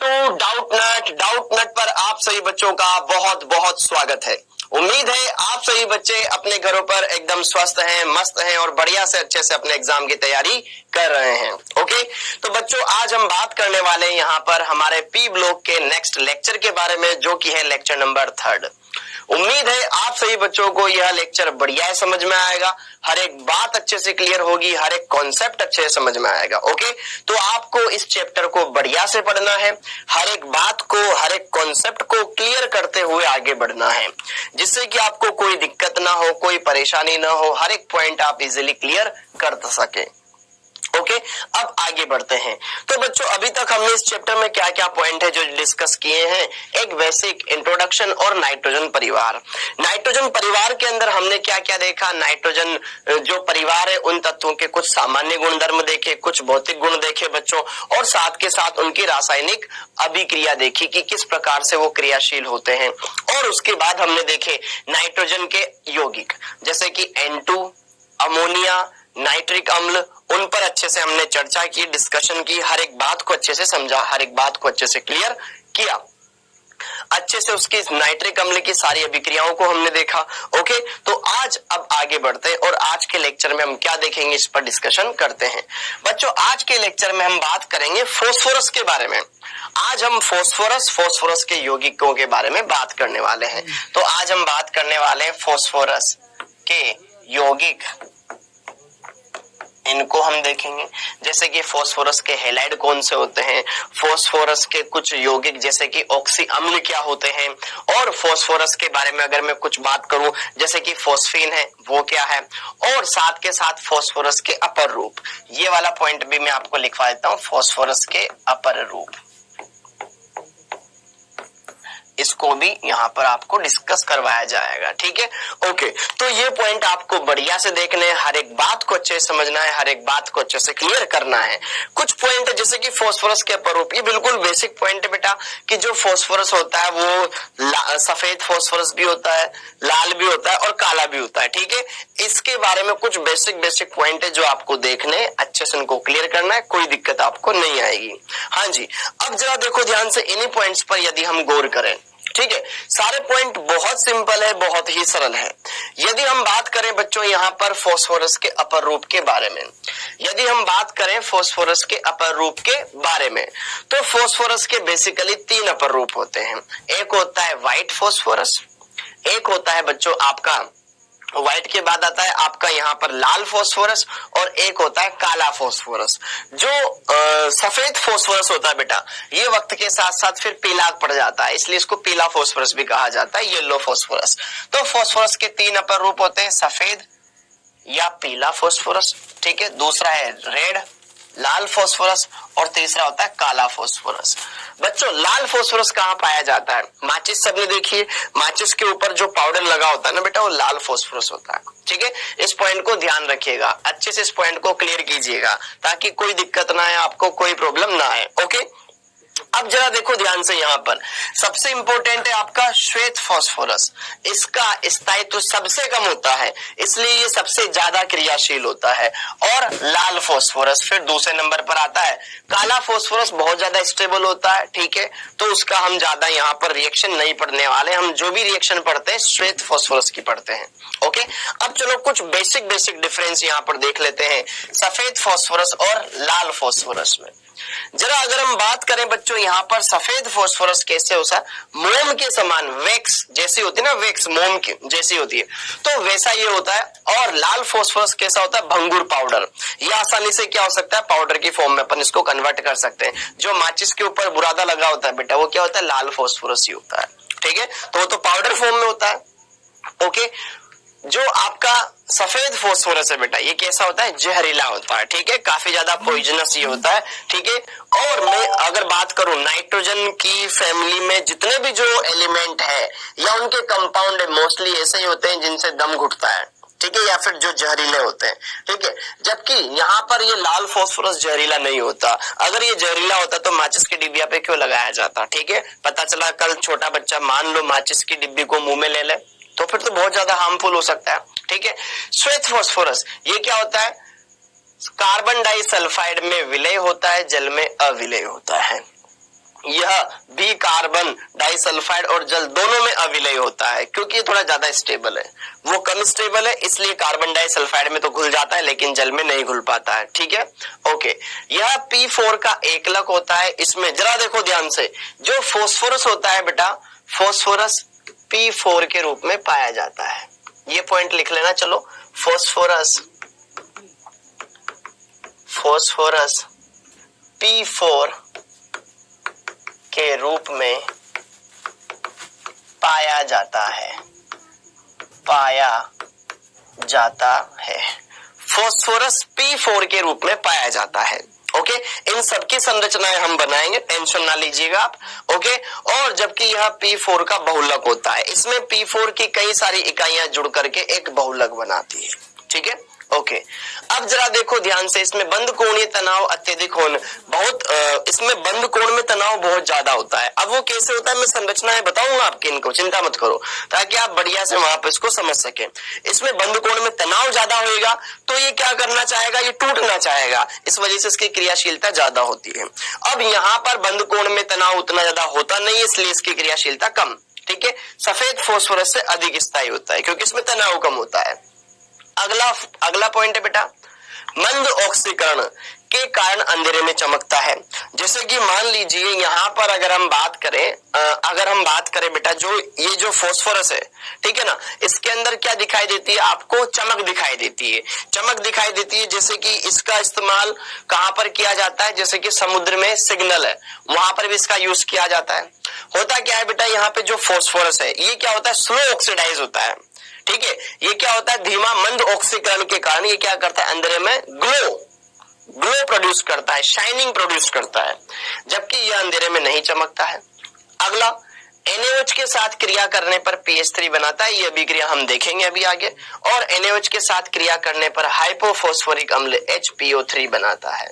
Doubt नट पर आप सभी बच्चों का बहुत बहुत स्वागत है। उम्मीद है आप सभी बच्चे अपने घरों पर एकदम स्वस्थ हैं, मस्त हैं और बढ़िया से अच्छे से अपने एग्जाम की तैयारी कर रहे हैं। ओके, तो बच्चों आज हम बात करने वाले हैं यहाँ पर हमारे पी ब्लॉक के नेक्स्ट लेक्चर के बारे में, जो कि है लेक्चर नंबर 3। उम्मीद है आप सभी बच्चों को यह लेक्चर बढ़िया समझ में आएगा, हर एक बात अच्छे से क्लियर होगी, हर एक कॉन्सेप्ट अच्छे से समझ में आएगा। ओके, तो आपको इस चैप्टर को बढ़िया से पढ़ना है, हर एक बात को, हर एक कॉन्सेप्ट को क्लियर करते हुए आगे बढ़ना है, जिससे कि आपको कोई दिक्कत ना हो, कोई परेशानी ना हो, हर एक पॉइंट आप इजीली क्लियर कर सके। ओके, अब आगे बढ़ते हैं। तो बच्चों अभी तक हमने इस चैप्टर में क्या क्या पॉइंट है जो डिस्कस किए हैं। एक बेसिक इंट्रोडक्शन और नाइट्रोजन परिवार। नाइट्रोजन परिवार के अंदर हमने क्या क्या देखा, नाइट्रोजन जो परिवार है उन तत्वों के कुछ सामान्य गुणधर्म देखे, कुछ भौतिक गुण देखे बच्चों, और साथ के साथ उनकी रासायनिक अभिक्रिया देखी कि किस प्रकार से वो क्रियाशील होते हैं। और उसके बाद हमने देखे नाइट्रोजन के यौगिक जैसे कि N2, अमोनिया, नाइट्रिक अम्ल, उन पर अच्छे से हमने चर्चा की, डिस्कशन की, हर एक बात को अच्छे से समझा, हर एक बात को अच्छे से क्लियर किया, अच्छे से उसकी नाइट्रिक अम्ल की सारी अभिक्रियाओं को हमने देखा। ओके, तो आज अब आगे बढ़ते हैं और आज के लेक्चर में हम क्या देखेंगे इस पर डिस्कशन करते हैं। बच्चों आज के लेक्चर में हम बात करेंगे फास्फोरस के बारे में। आज हम फास्फोरस के यौगिकों के बारे में बात करने वाले हैं। तो आज हम बात करने वाले हैं फास्फोरस के यौगिक, इनको हम देखेंगे। जैसे कि फास्फोरस के हैलाइड कौन से होते हैं, फास्फोरस के कुछ यौगिक जैसे कि ऑक्सी अम्ल क्या होते हैं, और फास्फोरस के बारे में अगर मैं कुछ बात करूं जैसे कि फॉस्फीन है वो क्या है, और साथ के साथ फास्फोरस के अपर रूप, ये वाला पॉइंट भी मैं आपको लिखवा देता हूं, फास्फोरस के अपर रूप, इसको भी यहाँ पर आपको डिस्कस करवाया जाएगा। ठीक है, ओके, तो ये पॉइंट आपको बढ़िया से देखने हैं, हर एक बात को अच्छे से समझना है, हर एक बात को अच्छे से क्लियर करना है। कुछ पॉइंट है जैसे कि फास्फोरस के अपरूप, ये बिल्कुल बेसिक पॉइंट है बेटा, कि जो फास्फोरस होता है वो सफेद फास्फोरस भी होता है, लाल भी होता है और काला भी होता है। ठीक है, इसके बारे में कुछ बेसिक पॉइंट है जो आपको देखने, अच्छे से उनको क्लियर करना है, कोई दिक्कत आपको नहीं आएगी। हाँ जी, अब जरा देखो ध्यान से इन्हीं पॉइंट्स पर यदि हम गौर करें। ठीक है, सारे पॉइंट बहुत सिंपल है, बहुत ही सरल है। यदि हम बात करें बच्चों यहाँ पर फास्फोरस के अपर रूप के बारे में, यदि हम बात करें फास्फोरस के अपर रूप के बारे में, तो फास्फोरस के बेसिकली 3 अपर रूप होते हैं। एक होता है व्हाइट फास्फोरस, एक होता है बच्चों आपका व्हाइट के बाद आता है आपका यहाँ पर लाल फास्फोरस, और एक होता है काला फास्फोरस। जो सफेद फास्फोरस होता है बेटा, ये वक्त के साथ साथ फिर पीला पड़ जाता है, इसलिए इसको पीला फास्फोरस भी कहा जाता है, येलो फास्फोरस। तो फास्फोरस के 3 अपर रूप होते हैं, सफेद या पीला फास्फोरस, ठीक है, दूसरा है रेड लाल फास्फोरस, और तीसरा होता है काला फास्फोरस। बच्चों लाल फास्फोरस कहाँ पाया जाता है, माचिस सबने देखिए, माचिस के ऊपर जो पाउडर लगा होता है ना बेटा, वो लाल फास्फोरस होता है। ठीक है, इस पॉइंट को ध्यान रखिएगा, अच्छे से इस पॉइंट को क्लियर कीजिएगा ताकि कोई दिक्कत ना आए, आपको कोई प्रॉब्लम ना आए। ओके, अब जरा देखो ध्यान से, यहाँ पर सबसे इंपॉर्टेंट है आपका श्वेत फास्फोरस, इसका स्थायित्व सबसे कम होता है, इसलिए ये सबसे ज्यादा क्रियाशील होता है। और लाल फास्फोरस फिर दूसरे नंबर पर आता है। काला फास्फोरस बहुत ज्यादा स्टेबल होता है, ठीक है, तो उसका हम ज्यादा यहाँ पर रिएक्शन नहीं पढ़ने वाले, हम जो भी रिएक्शन पढ़ते हैं श्वेत फास्फोरस की पढ़ते हैं। ओके, अब चलो कुछ बेसिक डिफरेंस यहाँ पर देख लेते हैं सफेद फास्फोरस और लाल फास्फोरस में। जरा अगर हम बात करें बच्चों यहाँ पर सफेद फास्फोरस कैसे होता है, मोम के समान, वैक्स जैसी होती है ना, वैक्स मोम की जैसी होती है, तो वैसा ये होता है। और लाल फास्फोरस कैसा होता है, भंगुर पाउडर, ये आसानी से क्या हो सकता है, पाउडर की फॉर्म में अपन इसको कन्वर्ट कर सकते हैं। जो माचिस के ऊपर बुरादा लगा होता है बेटा, वो क्या होता है, लाल फास्फोरस ही होता है। ठीक है, तो वो तो पाउडर फॉर्म में होता है। ओके, जो आपका सफेद फास्फोरस है बेटा, ये कैसा होता है, जहरीला होता है। ठीक है, काफी ज्यादा पॉइजनस ये होता है। ठीक है, और मैं अगर बात करूं नाइट्रोजन की फैमिली में जितने भी जो एलिमेंट है या उनके कंपाउंड है, मोस्टली ऐसे ही होते हैं जिनसे दम घुटता है। ठीक है, या फिर जो जहरीले होते हैं। ठीक है, जबकि यहाँ पर ये लाल फास्फोरस जहरीला नहीं होता। अगर ये जहरीला होता तो माचिस की डिब्बिया पे क्यों लगाया जाता। ठीक है, पता चला कल छोटा बच्चा मान लो माचिस की डिब्बी को मुंह में ले ले, तो फिर तो बहुत ज्यादा हार्मफुल हो सकता है। ठीक है, श्वेत फास्फोरस ये क्या होता है, कार्बन डाइसल्फाइड में विलय होता है, जल में अविलय होता है। यह भी कार्बन डाइसल्फाइड और जल दोनों में अविलय होता है, क्योंकि ये थोड़ा ज्यादा स्टेबल है, वो कम स्टेबल है, इसलिए कार्बन डाइसल्फाइड में तो घुल जाता है लेकिन जल में नहीं घुल पाता है। ठीक है, ओके। यह P4 का एकलक होता है। इसमें जरा देखो ध्यान से, जो फोस्फोरस होता है बेटा, फोस्फोरस P4 के रूप में पाया जाता है। ये पॉइंट लिख लेना। चलो, फोस्फोरस P4 के रूप में पाया जाता है, फोस्फोरस P4 के रूप में पाया जाता है। ओके, इन सबकी संरचनाएं हम बनाएंगे, टेंशन ना लीजिएगा आप। ओके, और जबकि यह P4 का बहुलक होता है, इसमें P4 की कई सारी इकाइयां जुड़ करके एक बहुलक बनाती है। ठीक है, ओके। अब जरा देखो ध्यान से, इसमें बंद कोणीय तनाव अत्यधिक होने इसमें बंद कोण में तनाव बहुत ज्यादा होता है। अब वो कैसे होता है मैं संरचनाएं बताऊंगा आपके, इनको चिंता मत करो, ताकि आप बढ़िया से वहां पर इसको समझ सके। इसमें बंद कोण में तनाव ज्यादा होगा तो ये क्या करना चाहेगा, ये टूटना चाहेगा, इस वजह से इसकी क्रियाशीलता ज्यादा होती है। अब यहाँ पर बंद कोण में तनाव उतना ज्यादा होता नहीं है, इसलिए इसकी क्रियाशीलता कम। ठीक है, सफेद फोस्फोरस से अधिक स्थायी होता है क्योंकि इसमें तनाव कम होता है। अगला पॉइंट है बेटा, मंद ऑक्सीकरण के कारण अंधेरे में चमकता है। जैसे कि मान लीजिए यहाँ पर अगर हम बात करें बेटा, जो फोस्फोरस है, ठीक है ना, इसके अंदर क्या दिखाई देती है आपको, चमक दिखाई देती है। जैसे कि इसका इस्तेमाल कहां पर किया जाता है, जैसे कि समुद्र में सिग्नल है, वहां पर भी इसका यूज किया जाता है। होता क्या है बेटा, यहाँ पे जो फोस्फोरस है ये क्या होता है, स्लो ऑक्सीडाइज होता है। ठीक है, ये क्या होता है, धीमा मंद ऑक्सीकरण के कारण ये क्या करता है, अंधेरे में ग्लो प्रोड्यूस करता है, शाइनिंग प्रोड्यूस करता है, जबकि यह अंधेरे में नहीं चमकता है। अगला, NaOH के साथ क्रिया करने पर PH3 बनाता है, यह अभिक्रिया हम देखेंगे अभी आगे। और NaOH के साथ क्रिया करने पर हाइपोफॉस्फोरिक अम्ल HPO3 बनाता है।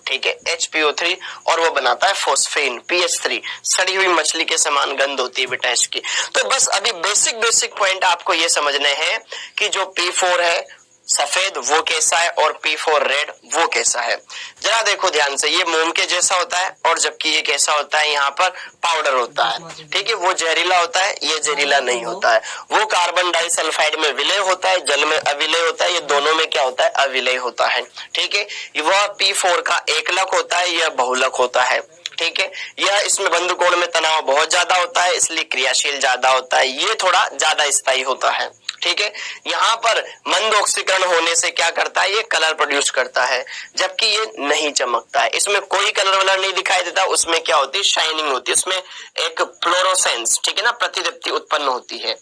ठीक है, HPO3, और वो बनाता है फोस्फेन PH3। सड़ी हुई मछली के समान गंध होती है बेटा इसकी। तो बस अभी बेसिक पॉइंट आपको ये समझने हैं कि जो P4 है सफेद वो कैसा है और P4 रेड वो कैसा है। जरा देखो ध्यान से, ये मोम के जैसा होता है और जबकि ये कैसा होता है, यहाँ पर पाउडर होता है। ठीक है, वो जहरीला होता है, ये जहरीला नहीं होता है। वो कार्बन डाइसल्फाइड में विलय होता है, जल में अविलय होता है, ये दोनों में क्या होता है, अविलय होता है। ठीक है, वह P4 का एकलक होता है, यह बहुलक होता है। ठीक है, यह इसमें बंद कोण में तनाव बहुत ज्यादा होता है, इसलिए क्रियाशील ज्यादा होता है, ये थोड़ा ज्यादा स्थायी होता है। ठीक है, यहाँ पर मंद ऑक्सीकरण होने से क्या करता है, ये कलर प्रोड्यूस करता है, जबकि ये नहीं चमकता है, इसमें कोई कलर वलर नहीं दिखाई देता, उसमें क्या होती है, शाइनिंग होती है, उसमें एक फ्लोरोसेंस, ठीक है ना, प्रतिदीप्ति उत्पन्न होती है,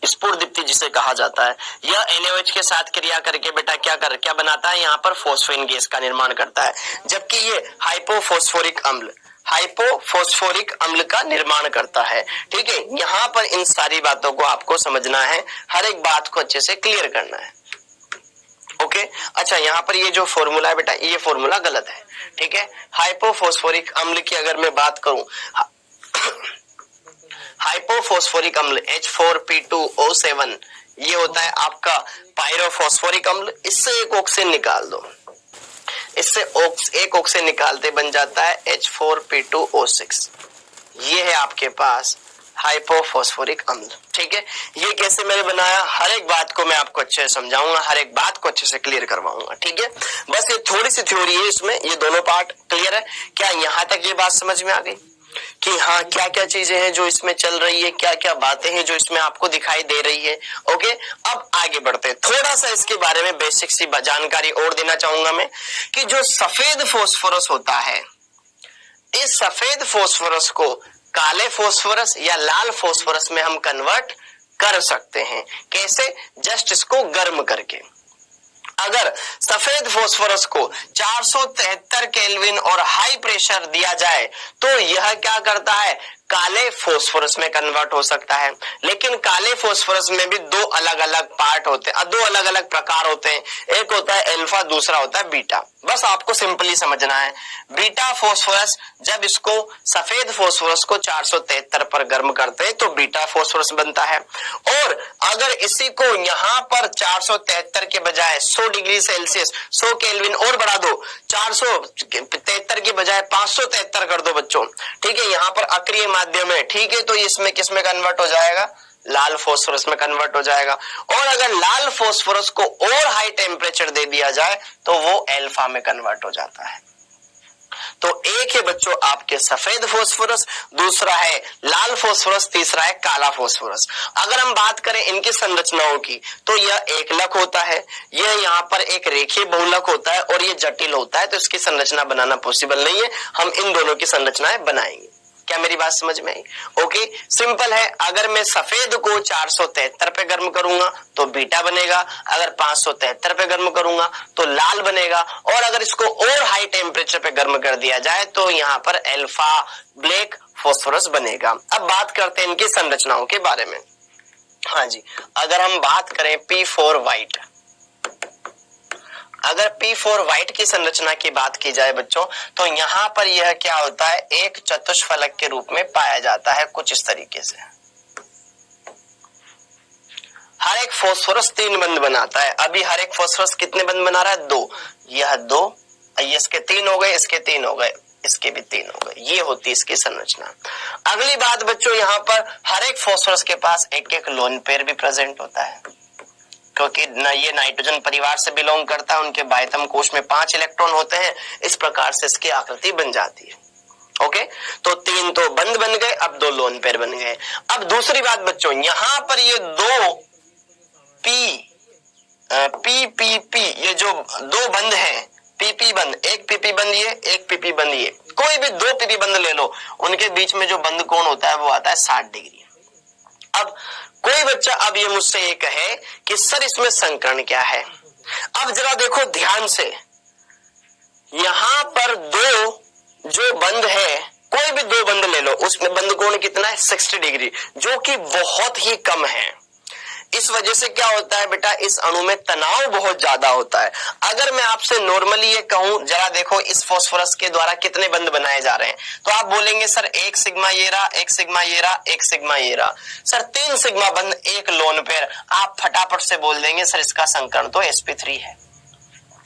स्फुरदीप्ति जिसे कहा जाता है। यह NaOH के साथ क्रिया करके बेटा क्या बनाता है, यहाँ पर फोस्फेन गैस का निर्माण करता है, जबकि ये हाइपोफॉस्फोरिक अम्ल का निर्माण करता है। ठीक है, यहाँ पर इन सारी बातों को आपको समझना है, हर एक बात को अच्छे से क्लियर करना है। ओके, अच्छा, यहाँ पर ये जो फॉर्मूला है बेटा, ये फॉर्मूला गलत है। ठीक है, हाइपोफॉस्फोरिक अम्ल की अगर मैं बात करूं, हाइपोफॉस्फोरिक अम्ल H4P2O7 ये होता है आपका पायरोफॉस्फोरिक अम्ल। इससे एक ऑक्सीजन निकाल दो, इससे एक ऑक्सीजन निकालते बन जाता है H4P2O6। ये है आपके पास हाइपोफॉस्फोरिक अम्ल। ठीक है, ये कैसे मैंने बनाया, हर एक बात को मैं आपको अच्छे से समझाऊंगा, हर एक बात को अच्छे से क्लियर करवाऊंगा। ठीक है, बस ये थोड़ी सी थ्योरी है, इसमें ये दोनों पार्ट क्लियर है। क्या यहाँ तक ये बात समझ में आ गई कि हाँ क्या क्या चीजें हैं जो इसमें चल रही है, क्या क्या बातें हैं जो इसमें आपको दिखाई दे रही है। ओके, अब आगे बढ़ते हैं, थोड़ा सा इसके बारे में बेसिक सी जानकारी और देना चाहूंगा मैं, कि जो सफेद फोस्फोरस होता है, इस सफेद फोस्फोरस को काले फोस्फोरस या लाल फोस्फोरस में हम कन्वर्ट कर सकते हैं। कैसे, जस्ट इसको गर्म करके। अगर सफेद फोस्फोरस को 473 केल्विन और हाई प्रेशर दिया जाए तो यह क्या करता है, काले फोस्फोरस में कन्वर्ट हो सकता है। लेकिन काले फोस्फोरस में भी दो अलग अलग पार्ट होते हैं, दो अलग अलग प्रकार होते हैं। एक होता है अल्फा, दूसरा होता है बीटा। बस आपको सिंपली समझना है, बीटा फोस्फोरस जब इसको सफेद फोस्फोरस को 473 पर गर्म करते हैं तो बीटा फोस्फोरस बनता है। और अगर इसी को यहां पर 473 के बजाय 100 डिग्री सेल्सियस 100 केल्विन और बढ़ा दो, 473 के बजाय 573 कर दो बच्चों, ठीक है, यहां पर अक्रिय माध्यम है, ठीक है, तो इसमें किस में कन्वर्ट हो जाएगा, लाल फोस्फोरस में कन्वर्ट हो जाएगा। और अगर लाल फोस्फोरस को और हाई टेम्परेचर दे दिया जाए तो वो अल्फा में कन्वर्ट हो जाता है। तो एक है बच्चों आपके सफेद फोस्फोरस, दूसरा है लाल फोस्फोरस, तीसरा है काला फोस्फोरस। अगर हम बात करें इनकी संरचनाओं की तो यह एकलक होता है, यह यहाँ पर एक रेखीय बहुलक होता है और यह जटिल होता है, तो इसकी संरचना बनाना पॉसिबल नहीं है। हम इन दोनों की संरचनाएं बनाएंगे। क्या मेरी बात समझ में आई? ओके, सिंपल है। अगर मैं सफेद को 473 पे गर्म करूंगा तो बीटा बनेगा, अगर 573 पे गर्म करूंगा तो लाल बनेगा, और अगर इसको और हाई टेम्परेचर पे गर्म कर दिया जाए तो यहाँ पर अल्फा ब्लैक फोस्फोरस बनेगा। अब बात करते हैं इनकी संरचनाओं के बारे में। हाँ जी, अगर हम बात करें P4 व्हाइट, अगर P4 व्हाइट की संरचना की बात की जाए बच्चों तो यहां पर यह क्या होता है, एक चतुष्फलक के रूप में पाया जाता है कुछ इस तरीके से। हर एक फोस्फोरस 3 बंध बनाता है। अभी हर एक फोस्फोरस कितने बंध बना रहा है, 2। यह 2, इसके 3 हो गए, इसके 3 हो गए, इसके भी 3 हो गए। ये होती है इसकी संरचना। अगली बात बच्चों, यहाँ पर हर एक फोस्फोरस के पास एक एक लोन पेयर भी प्रेजेंट होता है, क्योंकि ये नाइट्रोजन परिवार से बिलोंग करता है। उनके बाह्यतम कोश में 5 इलेक्ट्रॉन होते हैं। इस प्रकार से इसकी आकृति बन जाती है। ओके, तो 3 तो बंध बन गए, अब 2 लोन पेयर बन गए। अब दूसरी बात बच्चों, यहां पर ये 2 पी ये जो 2 बंध हैं, पीपी बंध, एक पीपी बंध ये, एक पीपी बंध ये, कोई भी 2 पीपी बंध ले लो, उनके बीच में जो बंध कोण होता है वो आता है 60 डिग्री। अब कोई बच्चा अब ये मुझसे ये कहे कि सर इसमें संकरण क्या है। अब जरा देखो ध्यान से, यहां पर 2 जो बंध है, कोई भी 2 बंध ले लो, उसमें बंध कोण कितना है, 60 डिग्री, जो कि बहुत ही कम है। इस वजह से क्या होता है बेटा, इस अणु में तनाव बहुत ज्यादा होता है। अगर मैं आपसे नॉर्मली ये कहूं, जरा देखो इस फोस्फोरस के द्वारा कितने बंध बनाए जा रहे हैं, तो आप बोलेंगे सर 1 सिग्मा ये रहा, 1 सिग्मा ये रहा, 1 सिग्मा ये रहा। सर 3 सिग्मा बंध, 1 लोन पेयर। आप फटाफट से बोल देंगे सर इसका संकरण तो sp3 है।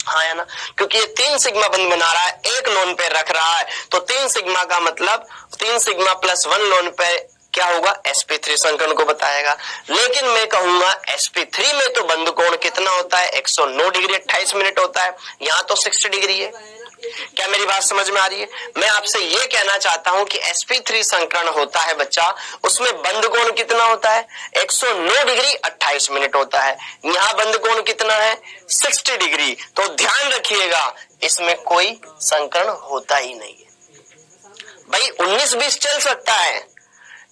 हाँ है ना, क्योंकि ये 3 सिग्मा बंध बना रहा है, 1 लोन पेयर रख रहा है, तो 3 सिग्मा का मतलब 3 सिग्मा प्लस 1 लोन पेयर क्या होगा, sp3 संकरण को बताएगा। लेकिन मैं कहूंगा sp3 में तो बंध कोण कितना होता है, 109 डिग्री 28 मिनट होता है, यहाँ तो 60 डिग्री है। क्या मेरी बात समझ में आ रही है? मैं आपसे ये कहना चाहता हूं कि sp3 संकरण होता है बच्चा, उसमें बंध कोण कितना होता है, 109 डिग्री 28 मिनट होता है। यहाँ बंध कोण कितना है, 60 डिग्री। तो ध्यान रखिएगा, इसमें कोई संकरण होता ही नहीं है। भाई 19-20 चल सकता है,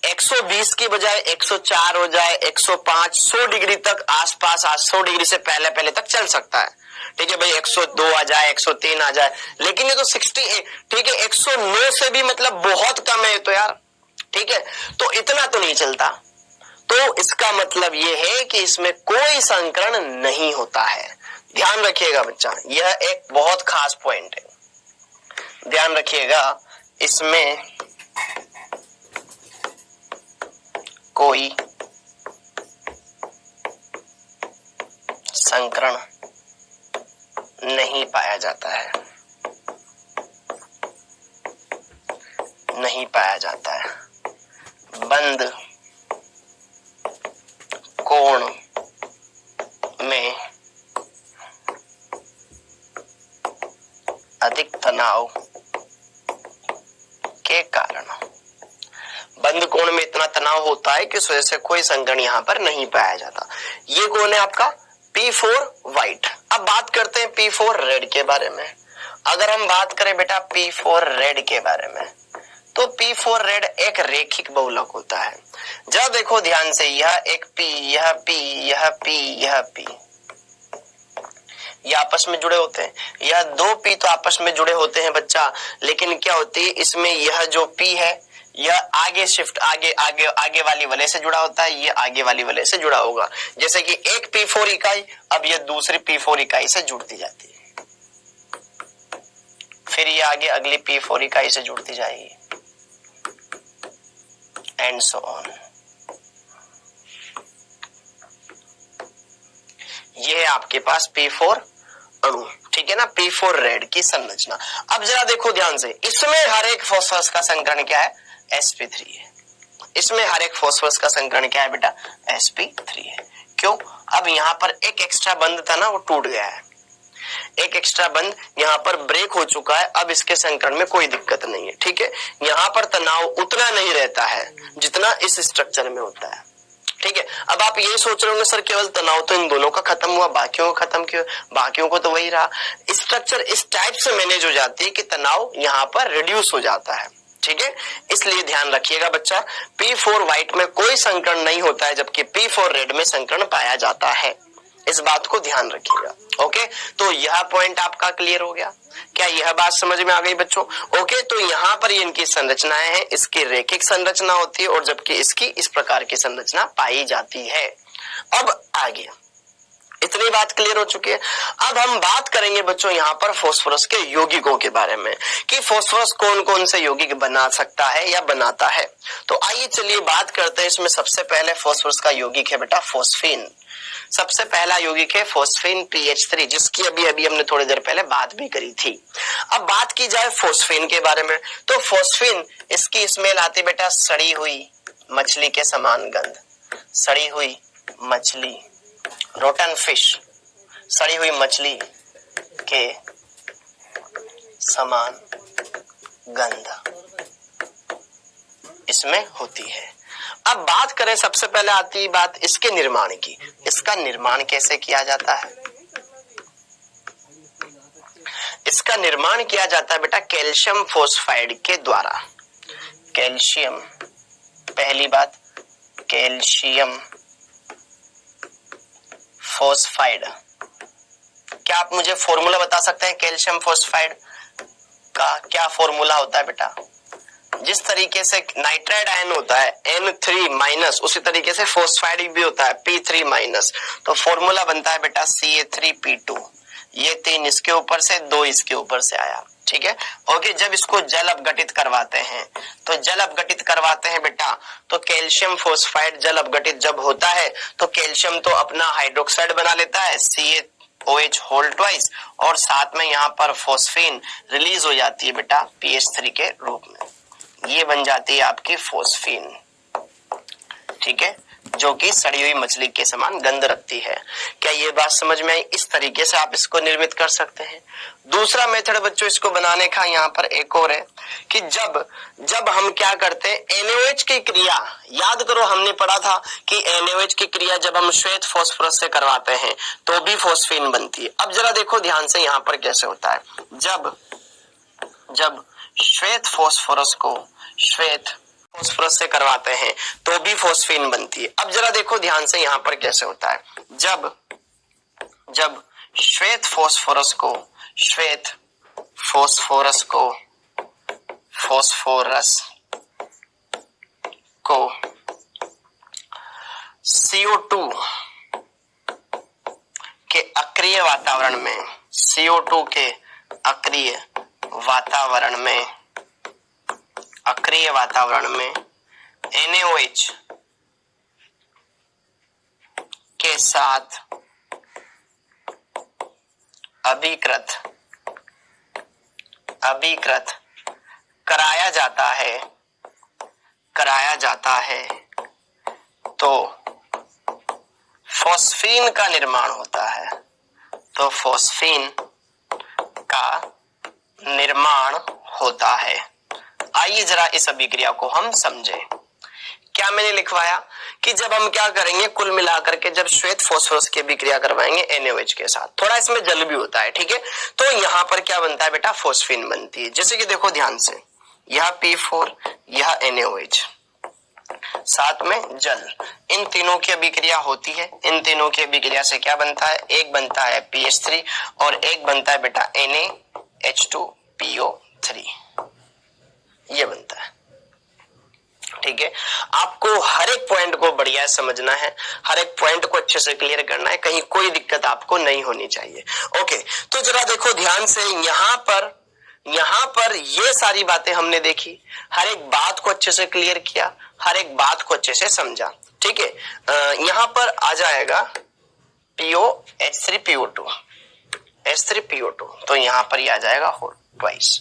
120 की बजाय 104 हो जाए, 105, 100 डिग्री तक आसपास, 100 डिग्री से पहले तक चल सकता है। ठीक है भाई, 102 आ जाए, 103 आ जाए, लेकिन ये तो 60, ठीक है, 109 से भी मतलब बहुत कम है तो यार, ठीक है, तो इतना तो नहीं चलता। तो इसका मतलब ये है कि इसमें कोई संकरण नहीं होता है। ध्यान रखिएगा बच्चा, यह एक बहुत खास पॉइंट है, ध्यान रखिएगा, इसमें कोई संकरण नहीं पाया जाता है, नहीं पाया जाता है। बंध कोण में अधिक तनाव के कारण, बंध कोण में इतना तनाव होता है कि इस वजह से कोई संकरण यहां पर नहीं पाया जाता। ये कौन है आपका, P4 व्हाइट। अब बात करते हैं P4 रेड के बारे में। अगर हम बात करें बेटा P4 रेड के बारे में, तो P4 रेड एक रेखिक बहुलक होता है। जरा देखो ध्यान से, यह एक P, यह P, यह P, यह P, ये आपस में जुड़े होते हैं। यह 2 P तो आपस में जुड़े होते हैं बच्चा, लेकिन क्या होती है इसमें, यह जो P है यह आगे शिफ्ट आगे वाली वलय से जुड़ा होता है, ये आगे वाली वलय से जुड़ा होगा। जैसे कि एक P4 इकाई अब ये दूसरी P4 इकाई से जुड़ती जाती है, फिर ये आगे अगली P4 इकाई से जुड़ती जाएगी, एंड सो ऑन। ये है आपके पास P4 अणु, ठीक है ना, P4 रेड की संरचना। अब जरा देखो ध्यान से, इसमें हर एक फास्फोरस का संकरण क्या है, sp3 है। इसमें हर एक फास्फोरस का संकरण क्या है बेटा, sp3 है। क्यों, अब यहाँ पर एक एक्स्ट्रा बंध था ना, वो टूट गया है, एक एक्स्ट्रा बंध यहाँ पर ब्रेक हो चुका है। अब इसके संकरण में कोई दिक्कत नहीं है, ठीक है। यहाँ पर तनाव उतना नहीं रहता है जितना इस स्ट्रक्चर में होता है, ठीक है। अब आप ये सोच रहे होंगे सर केवल तनाव तो इन दोनों का खत्म हुआ, बाकियों का खत्म क्यों, बाकियों को तो वही रहा। स्ट्रक्चर इस टाइप से मैनेज हो जाती है कि तनाव यहाँ पर रिड्यूस हो जाता है, ठीक है। इसलिए ध्यान रखिएगा बच्चा, P4 व्हाइट में कोई संकरण नहीं होता है, जबकि P4 रेड में संकरण पाया जाता है। इस बात को ध्यान रखिएगा, ओके। तो यह पॉइंट आपका क्लियर हो गया, क्या यह बात समझ में आ गई बच्चों, ओके। तो यहाँ पर इनकी संरचनाएं हैं, इसकी रैखिक संरचना होती है और जबकि इसकी इस प्रकार की संरचना पाई जाती है। अब आगे इतनी बात क्लियर हो चुकी है। अब हम बात करेंगे बच्चों यहाँ पर फास्फोरस के यौगिकों के बारे में, कि फास्फोरस कौन कौन से यौगिक बना सकता है या बनाता है। तो आइए चलिए बात करते हैं। इसमें सबसे पहले फास्फोरस का यौगिक है बेटा फोस्फीन। सबसे पहला यौगिक है फोस्फीन PH3, जिसकी अभी अभी हमने थोड़ी देर पहले बात भी करी थी। अब बात की जाए फोस्फीन के बारे में, तो फोस्फीन इसकी स्मेल आती बेटा सड़ी हुई मछली के समान गंध, सड़ी हुई मछली, रोटन फिश, सड़ी हुई मछली के समान गंध इसमें होती है। अब बात करें, सबसे पहले आती है बात इसके निर्माण की। इसका निर्माण कैसे किया जाता है, इसका निर्माण किया जाता है बेटा कैल्शियम फोस्फाइड के द्वारा। कैल्शियम, पहली बात कैल्शियम फोस्फाइड। क्या आप मुझे फॉर्मूला बता सकते हैं कैल्शियम फोस्फाइड का, क्या फॉर्मूला होता है बेटा। जिस तरीके से नाइट्राइड आयन होता है N3-, उसी तरीके से फोस्फाइड भी होता है P3-। तो फॉर्मूला बनता है बेटा Ca3P2। ये 3 इसके ऊपर से, 2 इसके ऊपर से आया, ठीक है, ओके। जब इसको जल अपघटित करवाते हैं, तो जल अपघटित करवाते हैं बेटा, तो कैल्शियम फोस्फाइड जल अपघटित जब होता है तो कैल्शियम तो अपना हाइड्रोक्साइड बना लेता है CaOH होल ट्वाइस, और साथ में यहाँ पर फोस्फीन रिलीज हो जाती है बेटा PH3 के रूप में। ये बन जाती है आपकी फोस्फीन, ठीक है, जो कि सड़ी हुई मछली के समान गंध रखती है। क्या ये बात समझ में आई। इस तरीके से आप इसको निर्मित कर सकते हैं। दूसरा मेथड बच्चों इसको बनाने का यहाँ पर एक और है कि जब हम क्या करते हैं, NaOH की क्रिया, याद करो हमने पढ़ा था कि NaOH की क्रिया जब हम श्वेत फास्फोरस से करवाते हैं तो भी फोस्फीन बनती है। अब जरा देखो ध्यान से यहाँ पर कैसे होता है। जब श्वेत फास्फोरस को श्वेत फास्फोरस से करवाते हैं तो भी फोस्फीन बनती है। अब जरा देखो ध्यान से यहाँ पर कैसे होता है। जब श्वेत फास्फोरस को CO2 के अक्रिय वातावरण में, CO2 के अक्रिय वातावरण में NaOH के साथ अभिकृत कराया जाता है तो फोस्फीन का निर्माण होता है। तो फोस्फीन का निर्माण होता है। आइए जरा इस अभिक्रिया को हम समझें। क्या मैंने लिखवाया कि जब हम क्या करेंगे, कुल मिलाकर के जब श्वेत फास्फोरस की अभिक्रिया करवाएंगे NaOH के साथ, थोड़ा इसमें जल भी होता है, ठीक है, तो यहाँ पर क्या बनता है बेटा, फोस्फीन बनती है। जैसे कि देखो ध्यान से, यह P4, यह NaOH, साथ में जल, इन तीनों की अभिक्रिया होती है। इन तीनों की अभिक्रिया से क्या बनता है, एक बनता है PH3 और एक बनता है बेटा NaH2PO3, ये बनता है। है, आपको हर एक पॉइंट को बढ़िया समझना है, हर एक पॉइंट को अच्छे से क्लियर करना है, कहीं कोई दिक्कत आपको नहीं होनी चाहिए। ओके, तो जरा देखो ध्यान से, यहाँ पर ये सारी बातें हमने देखी, हर एक बात को अच्छे से क्लियर किया, हर एक बात को अच्छे से समझा। ठीक है, यहाँ पर आ जाएगा POH3PO2 H3PO2, तो यहाँ पर ये आ जाएगा ट्वाइस।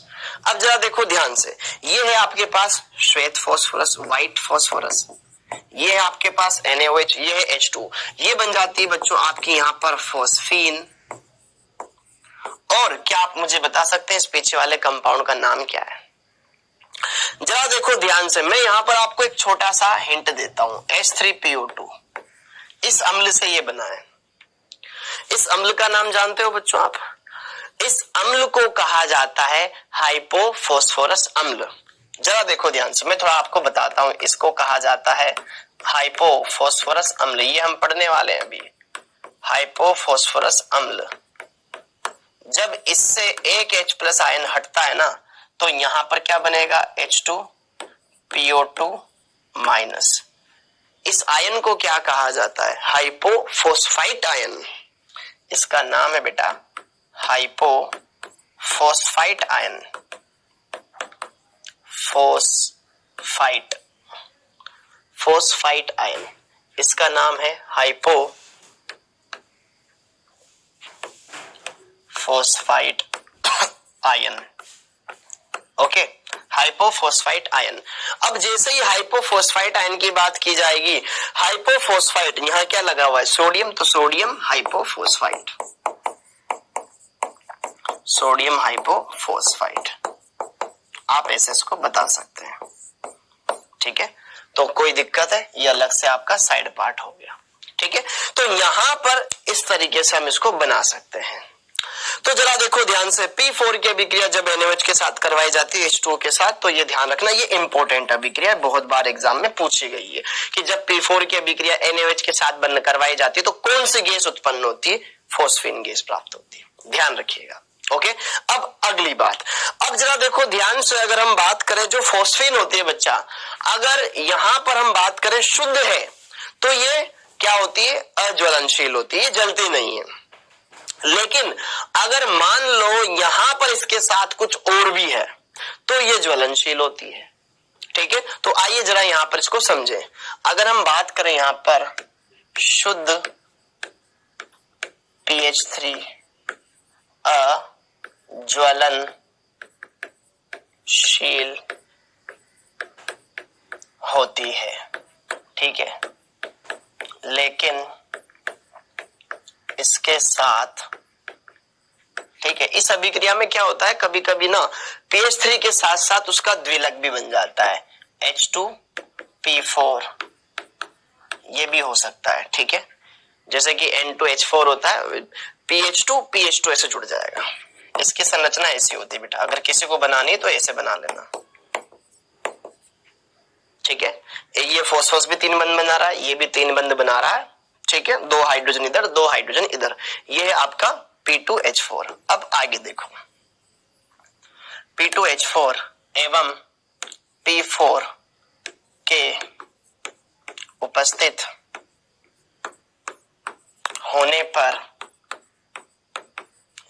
अब जरा देखो ध्यान से, ये है आपके पास श्वेत फास्फोरस, व्हाइट फास्फोरस, ये है आपके पास NaOH, ये है H2, ये बन जाती है बच्चों आपकी यहाँ पर फॉस्फीन। और क्या आप मुझे बता सकते हैं इस पीछे वाले कंपाउंड का नाम क्या है? जरा देखो ध्यान से, मैं यहाँ पर आपको एक छोटा सा हिंट देता हूं। H3PO2 इस अम्ल से ये बना है। इस अम्ल का नाम जानते हो बच्चों आप? इस अम्ल को कहा जाता है हाइपोफॉस्फोरस अम्ल। जरा देखो ध्यान से, मैं थोड़ा आपको बताता हूं, इसको कहा जाता है हाइपोफॉस्फोरस अम्ल। ये हम पढ़ने वाले हैं अभी, हाइपोफॉस्फोरस अम्ल। जब इससे एक H+ आयन हटता है ना, तो यहां पर क्या बनेगा? H2PO2 minus. इस आयन को क्या कहा जाता है? Hypophosphite ion. इसका नाम है बेटा हाइपोफॉस्फाइट आयन। फॉस्फाइट आयन, इसका नाम है hypophosphite ion. Okay, hypophosphite ion. अब जैसे ही हाइपोफॉस्फाइट आयन की बात की जाएगी, हाइपोफॉस्फाइट, यहां क्या लगा हुआ है? सोडियम, तो सोडियम हाइपोफॉस्फाइट, सोडियम हाइपोफॉस्फाइट, आप ऐसे इसको बता सकते हैं। ठीक है, तो कोई दिक्कत है? ये अलग से आपका साइड पार्ट हो गया। ठीक है, तो यहां पर इस तरीके से हम इसको बना सकते हैं। तो जरा देखो ध्यान से, P4 की अभिक्रिया जब NaOH के साथ करवाई जाती है H2O के साथ, तो ये ध्यान रखना, ये इंपॉर्टेंट अभिक्रिया बहुत बार एग्जाम में पूछी गई है कि जब P4 की अभिक्रिया NaOH के साथ बंद करवाई जाती है तो कौन सी गैस उत्पन्न होती है? फॉस्फीन गैस प्राप्त होती है, ध्यान रखिएगा। ओके, अब अगली बात, अब जरा देखो ध्यान से, अगर हम बात करें जो फॉस्फीन होती है बच्चा, अगर यहां पर हम बात करें शुद्ध है, तो ये क्या होती है? अज्वलनशील होती है, जलती नहीं है। लेकिन अगर मान लो यहां पर इसके साथ कुछ और भी है, तो ये ज्वलनशील होती है। ठीक है, तो आइए जरा यहां पर इसको समझें। अगर हम बात करें यहां पर शुद्ध PH3 अज्वलनशील होती है, ठीक है, लेकिन इसके साथ, ठीक है, इस अभिक्रिया में क्या होता है, कभी कभी ना PH3 के साथ साथ उसका द्विलक भी बन जाता है, H2P4, ये भी हो सकता है। ठीक है, जैसे कि N2H4 होता है, PH2 ऐसे जुड़ जाएगा। इसकी संरचना ऐसी होती है बेटा, अगर किसी को बनानी तो ऐसे बना लेना। ठीक है, ये फॉस्फोरस भी 3 बंध बना रहा है, ये भी 3 बंध बना रहा है। ठीक है, 2 हाइड्रोजन इधर, 2 हाइड्रोजन इधर, ये है आपका P2H4। अब आगे देखो, P2H4 एवं P4 के उपस्थित होने पर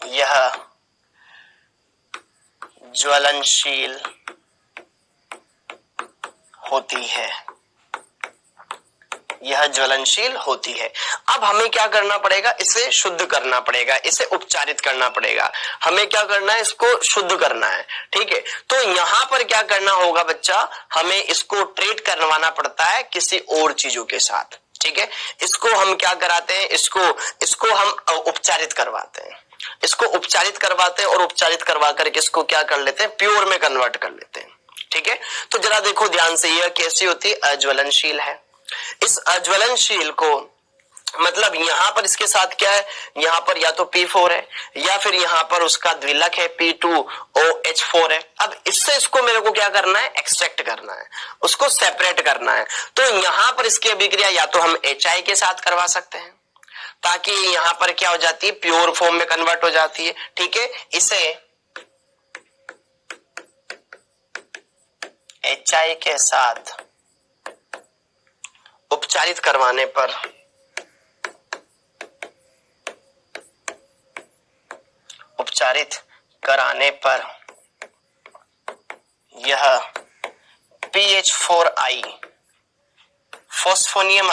यह ज्वलनशील होती है, यह ज्वलनशील होती है। अब हमें क्या करना पड़ेगा? इसे शुद्ध करना पड़ेगा, इसे उपचारित करना पड़ेगा। हमें क्या करना है? इसको शुद्ध करना है। ठीक है, तो यहां पर क्या करना होगा बच्चा? हमें इसको ट्रीट करवाना पड़ता है किसी और चीजों के साथ। ठीक है, इसको हम क्या कराते हैं? इसको हम उपचारित करवाते हैं, इसको उपचारित करवाते हैं, और उपचारित करवा करके इसको क्या कर लेते हैं? प्योर में कन्वर्ट कर लेते हैं। ठीक है, तो जरा देखो ध्यान से, यह कैसी होती है? अज्वलनशील है। इस अज्वलनशील को मतलब यहां पर इसके साथ क्या है? यहां पर या तो P4 है, या फिर यहां पर उसका द्विलक है P2OH4 है। अब इससे इसको मेरे को क्या करना है? एक्सट्रैक्ट करना है, उसको सेपरेट करना है। तो यहां पर इसकी अभिक्रिया या तो हम HI के साथ करवा सकते हैं, ताकि यहां पर क्या हो जाती है? प्योर फॉर्म में कन्वर्ट हो जाती है। ठीक है, इसे HI के साथ उपचारित करवाने पर यह PH4I फोस्फोनियम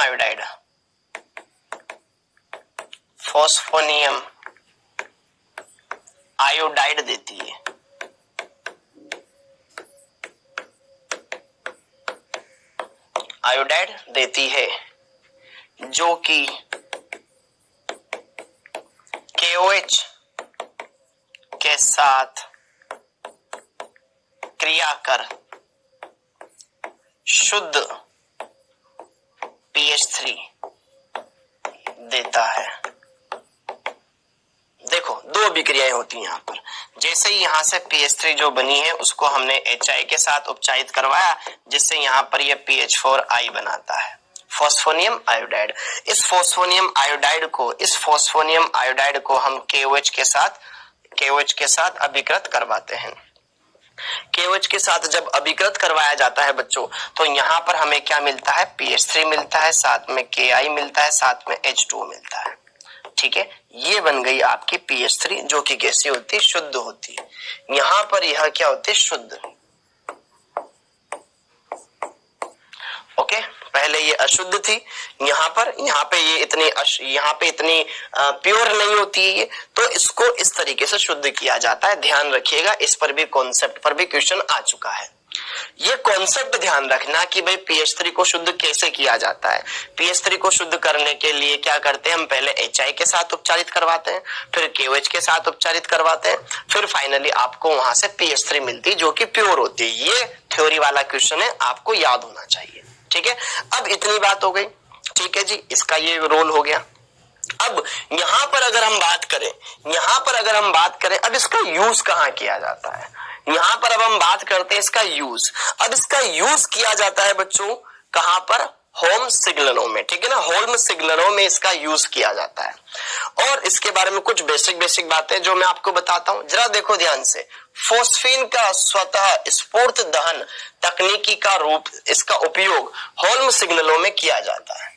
आयोडाइड देती है। आयोडाइड देती है जो कि KOH के साथ क्रिया कर शुद्ध PH3 देता है। देखो दो अभिक्रियाएं होती हैं यहाँ पर। जैसे ही यहाँ से PH3 जो बनी है उसको हमने HI के साथ उपचारित करवाया, जिससे यहाँ पर यह PH4I बनाता है, फोस्फोनियम आयोडाइड। इस फोस्फोनियम आयोडाइड को हम KOH के साथ अभिकृत करवाते हैं। KOH के साथ जब अभिकृत करवाया जाता है बच्चों, तो यहाँ पर हमें क्या मिलता है, PH3 मिलता है, साथ में KI मिलता है, साथ में H2 मिलता है। ठीक है, ये बन गई आपकी PH3 जो कि कैसी होती है, शुद्ध होती है। यहाँ पर यह क्या होती है, शुद्ध। ओके, पहले ये अशुद्ध थी, यहाँ पे ये इतनी प्योर नहीं होती है, तो इसको इस तरीके से शुद्ध किया जाता है। ध्यान रखिएगा, इस पर भी कॉन्सेप्ट पर भी क्वेश्चन आ चुका है। ये कॉन्सेप्ट ध्यान रखना कि भाई PH3 को शुद्ध कैसे किया जाता है। PH3 को शुद्ध करने के लिए क्या करते हैं, हम पहले HI के साथ उपचारित करवाते हैं, फिर KOH के साथ उपचारित करवाते हैं, फिर फाइनली आपको वहां से PH3 मिलती है जो कि प्योर होती है। ये थ्योरी वाला क्वेश्चन है, आपको याद होना चाहिए। ठीक है, अब इतनी बात हो गई। ठीक है जी, इसका ये रोल हो गया। अब यहां पर अगर हम बात करें अब इसका यूज कहां किया जाता है, यहां पर अब हम बात करते हैं इसका यूज। अब इसका यूज किया जाता है बच्चों कहां पर, होम सिग्नलों में। ठीक है ना, होम सिग्नलों में इसका यूज किया जाता है। और इसके बारे में कुछ बेसिक बातें जो मैं आपको बताता हूं, जरा देखो ध्यान से। फोस्फीन का स्वतः स्फूर्त दहन तकनीकी का रूप, इसका उपयोग होल्म सिग्नलों में किया जाता है।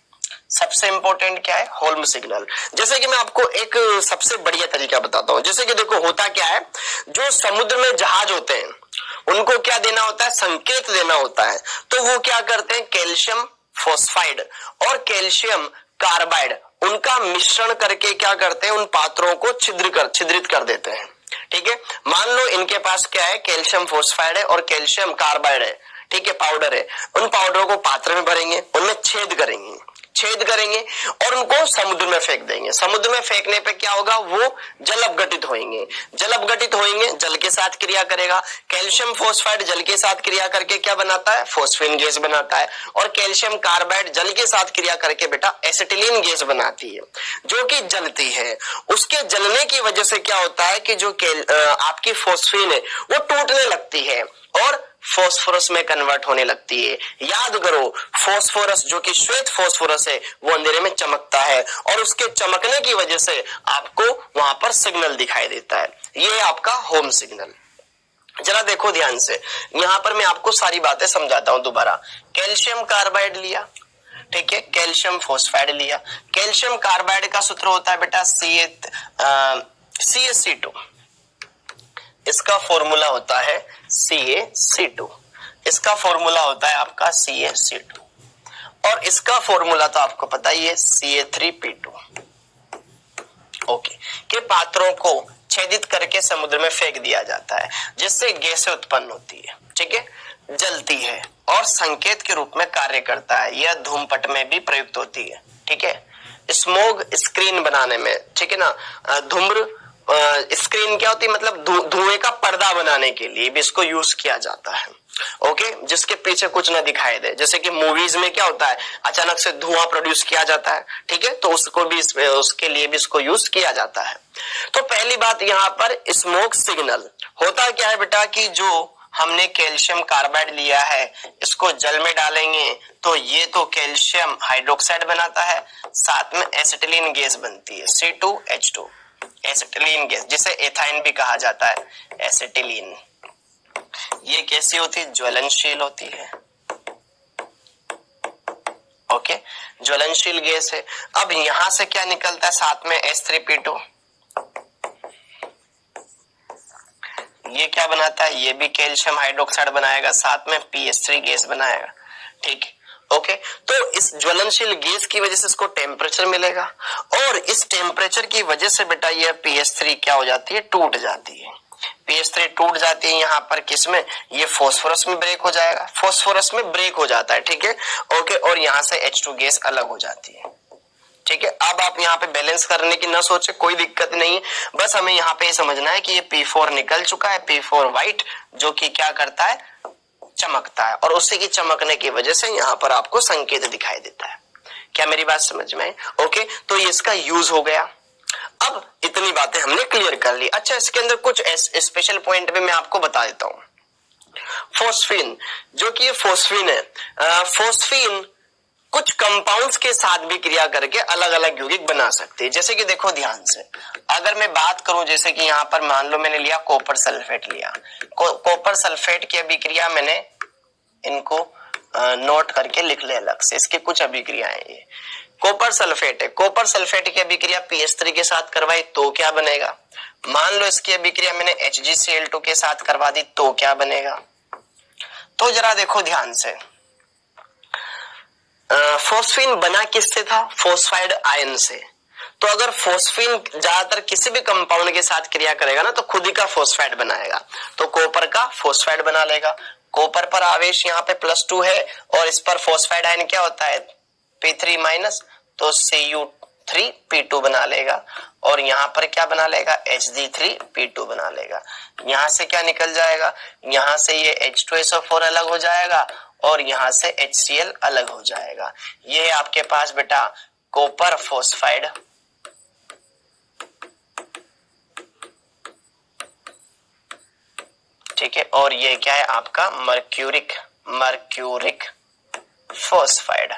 सबसे इंपॉर्टेंट क्या है, होल्म सिग्नल। जैसे कि मैं आपको एक सबसे बढ़िया तरीका बताता हूं। जैसे कि देखो होता क्या है, जो समुद्र में जहाज होते हैं उनको क्या देना होता है, संकेत देना होता है। तो वो क्या करते हैं, कैल्शियम फॉस्फाइड और कैल्शियम कार्बाइड उनका मिश्रण करके क्या करते हैं, उन पात्रों को छिद्रित कर देते हैं। ठीक है, मान लो इनके पास क्या है, कैल्शियम फॉस्फाइड है और कैल्शियम कार्बाइड है। ठीक है, पाउडर है। उन पाउडरों को पात्र में भरेंगे, उनमें छेद करेंगे और उनको समुद्र में फेंक देंगे। समुद्र में फेंकने पे क्या होगा, वो जल अपघटित होंगे, जल के साथ क्रिया करेगा। कैल्शियम फॉस्फाइड जल के साथ क्रिया करके क्या बनाता है, फोस्फीन गैस बनाता है। और कैल्शियम कार्बाइड जल के साथ क्रिया करके बेटा एसिटिलीन गैस बनाती है, जो कि जलती है। उसके जलने की वजह से क्या होता है कि जो आपकी फोस्फीन है वो टूटने लगती है और फास्फोरस में कन्वर्ट होने लगती है। याद करो, फास्फोरस जो कि श्वेत फास्फोरस है वो अंधेरे में चमकता है और उसके चमकने की वजह से आपको वहां पर सिग्नल दिखाई देता है। ये आपका होम सिग्नल। जरा देखो ध्यान से, यहां पर मैं आपको सारी बातें समझाता हूं दोबारा। कैल्शियम कार्बाइड लिया, ठीक है, कैल्शियम फॉस्फाइड लिया। कैल्शियम कार्बाइड का सूत्र होता है बेटा CaC2। इसका फॉर्मूला होता है CaC2। इसका फॉर्मूला होता है आपका CaC2 और इसका फॉर्मूला तो आपको पता ही है Ca3P2। ओके, के पात्रों को छेदित करके समुद्र में फेंक दिया जाता है, जिससे गैसें उत्पन्न होती है। ठीक है, जलती है और संकेत के रूप में कार्य करता है। यह धूमपट में भी प्रयुक्त होती है। ठीक है, स्मोक स्क्रीन बनाने में, ठीक है ना, धूम्र स्क्रीन क्या होती है, मतलब धुएं का पर्दा बनाने के लिए भी इसको यूज किया जाता है। ओके, जिसके पीछे कुछ ना दिखाई दे। जैसे कि मूवीज में क्या होता है, अचानक से धुआं प्रोड्यूस किया जाता है। ठीक है, तो उसके लिए भी इसको यूज किया जाता है। तो पहली बात यहाँ पर स्मोक सिग्नल होता क्या है बेटा, कि जो हमने कैल्शियम कार्बाइड लिया है इसको जल में डालेंगे तो ये तो कैल्शियम हाइड्रोक्साइड बनाता है, साथ में एसिटिलीन गैस बनती है C2H2, एसिटिलीन गैस, जिसे एथाइन भी कहा जाता है। एसिटिलीन ये कैसी होती है, ज्वलनशील होती है। ओके, ज्वलनशील गैस है। अब यहां से क्या निकलता है साथ में H3P2, ये क्या बनाता है, ये भी कैल्शियम हाइड्रोक्साइड बनाएगा, साथ में PH3 गैस बनाएगा। ठीक है, ओके। तो इस ज्वलनशील गैस की वजह से इसको टेम्परेचर मिलेगा और इस टेम्परेचर की वजह से बेटा ये PH3 क्या हो जाती है, टूट जाती है। PH3 टूट जाती है यहाँ पर किसमें, ये फास्फोरस में ब्रेक हो जाएगा, फास्फोरस में ब्रेक हो जाता है। ठीक है, ओके। और यहाँ से H2 गैस अलग हो जाती है। ठीक है, अब आप यहाँ पे बैलेंस करने की ना सोचे, कोई दिक्कत नहीं है, बस हमें यहाँ पे ये समझना है कि ये P4 निकल चुका है, P4 व्हाइट, जो कि क्या करता है, चमकता है, और उसी की चमकने की वजह से यहाँ पर आपको संकेत दिखाई देता है। क्या मेरी बात समझ में आई? ओके, तो ये इसका यूज हो गया। अब इतनी बातें हमने क्लियर कर ली। अच्छा, इसके अंदर कुछ स्पेशल पॉइंट भी मैं आपको बता देता हूँ। फोस्फीन, जो कि ये फोस्फीन है, फोस्फीन कुछ कंपाउंड्स के साथ भी क्रिया करके अलग अलग यौगिक बना सकते हैं। जैसे कि देखो ध्यान से, अगर मैं बात करूं, जैसे कि यहाँ पर मान लो मैंने लिया कॉपर सल्फेट लिया, कॉपर सल्फेट की अभिक्रिया मैंने इनको नोट करके लिख ले अलग से, इसकी कुछ अभिक्रियाएं। ये कॉपर सल्फेट है, कॉपर सल्फेट की अभिक्रिया PH3 के साथ करवाई तो क्या बनेगा, मान लो इसकी अभिक्रिया मैंने HgCl2 के साथ करवा दी तो क्या बनेगा। तो जरा देखो ध्यान से, फोस्फीन बना किससे था, फोस्फाइड आयन से। तो अगर फोस्फीन ज्यादातर किसी भी कंपाउंड के साथ क्रिया करेगा ना तो खुद ही का फोस्फाइड बनाएगा, तो कॉपर का फोस्फाइड बना लेगा। कॉपर पर आवेश यहाँ पे +2 है और इस पर फोस्फाइड आयन क्या होता है, P3-, तो Cu3P2 बना लेगा, और यहाँ पर क्या बना लेगा, Hg3P2 बना लेगा। यहाँ से क्या निकल जाएगा, यहाँ से ये H2SO4 अलग हो जाएगा और यहाँ से HCl अलग हो जाएगा। ये है आपके पास बेटा कॉपर फोस्फाइड, ठीक है, और ये क्या है आपका मर्क्यूरिक फोस्फाइड।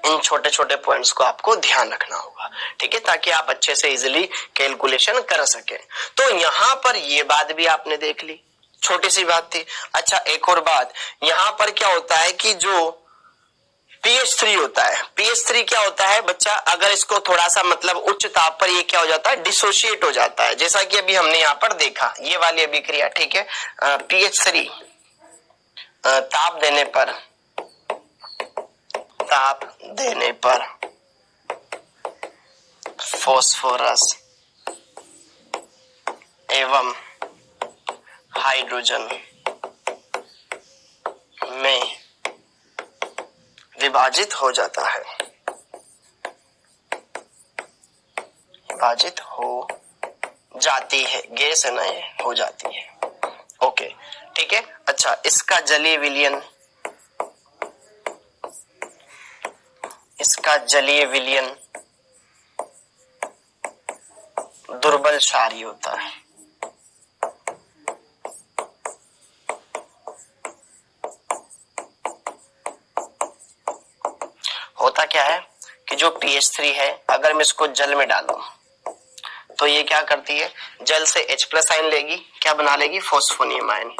इन छोटे छोटे पॉइंट्स को आपको ध्यान रखना होगा, ठीक है, ताकि आप अच्छे से इजीली कैलकुलेशन कर सके। तो यहां पर ये बात भी आपने देख ली, छोटी सी बात थी। अच्छा, एक और बात, यहां पर क्या होता है कि जो PH3 होता है, PH3 क्या होता है बच्चा, अगर इसको थोड़ा सा मतलब उच्च ताप पर ये क्या हो जाता है, डिसोशिएट हो जाता है, जैसा कि अभी हमने यहाँ पर देखा ये वाली अभिक्रिया। ठीक है, PH3 ताप देने पर फास्फोरस एवं हाइड्रोजन में विभाजित हो जाता है, विभाजित हो जाती है, गैस है ना ये, हो जाती है। ओके, ठीक है। अच्छा, इसका जलीय विलयन, इसका जलीय विलयन दुर्बल क्षारीय होता है। होता क्या है कि जो PH3 है, अगर मैं इसको जल में डालूं तो ये क्या करती है, जल से H+ आयन लेगी, क्या बना लेगी, फोस्फोनियम आयन,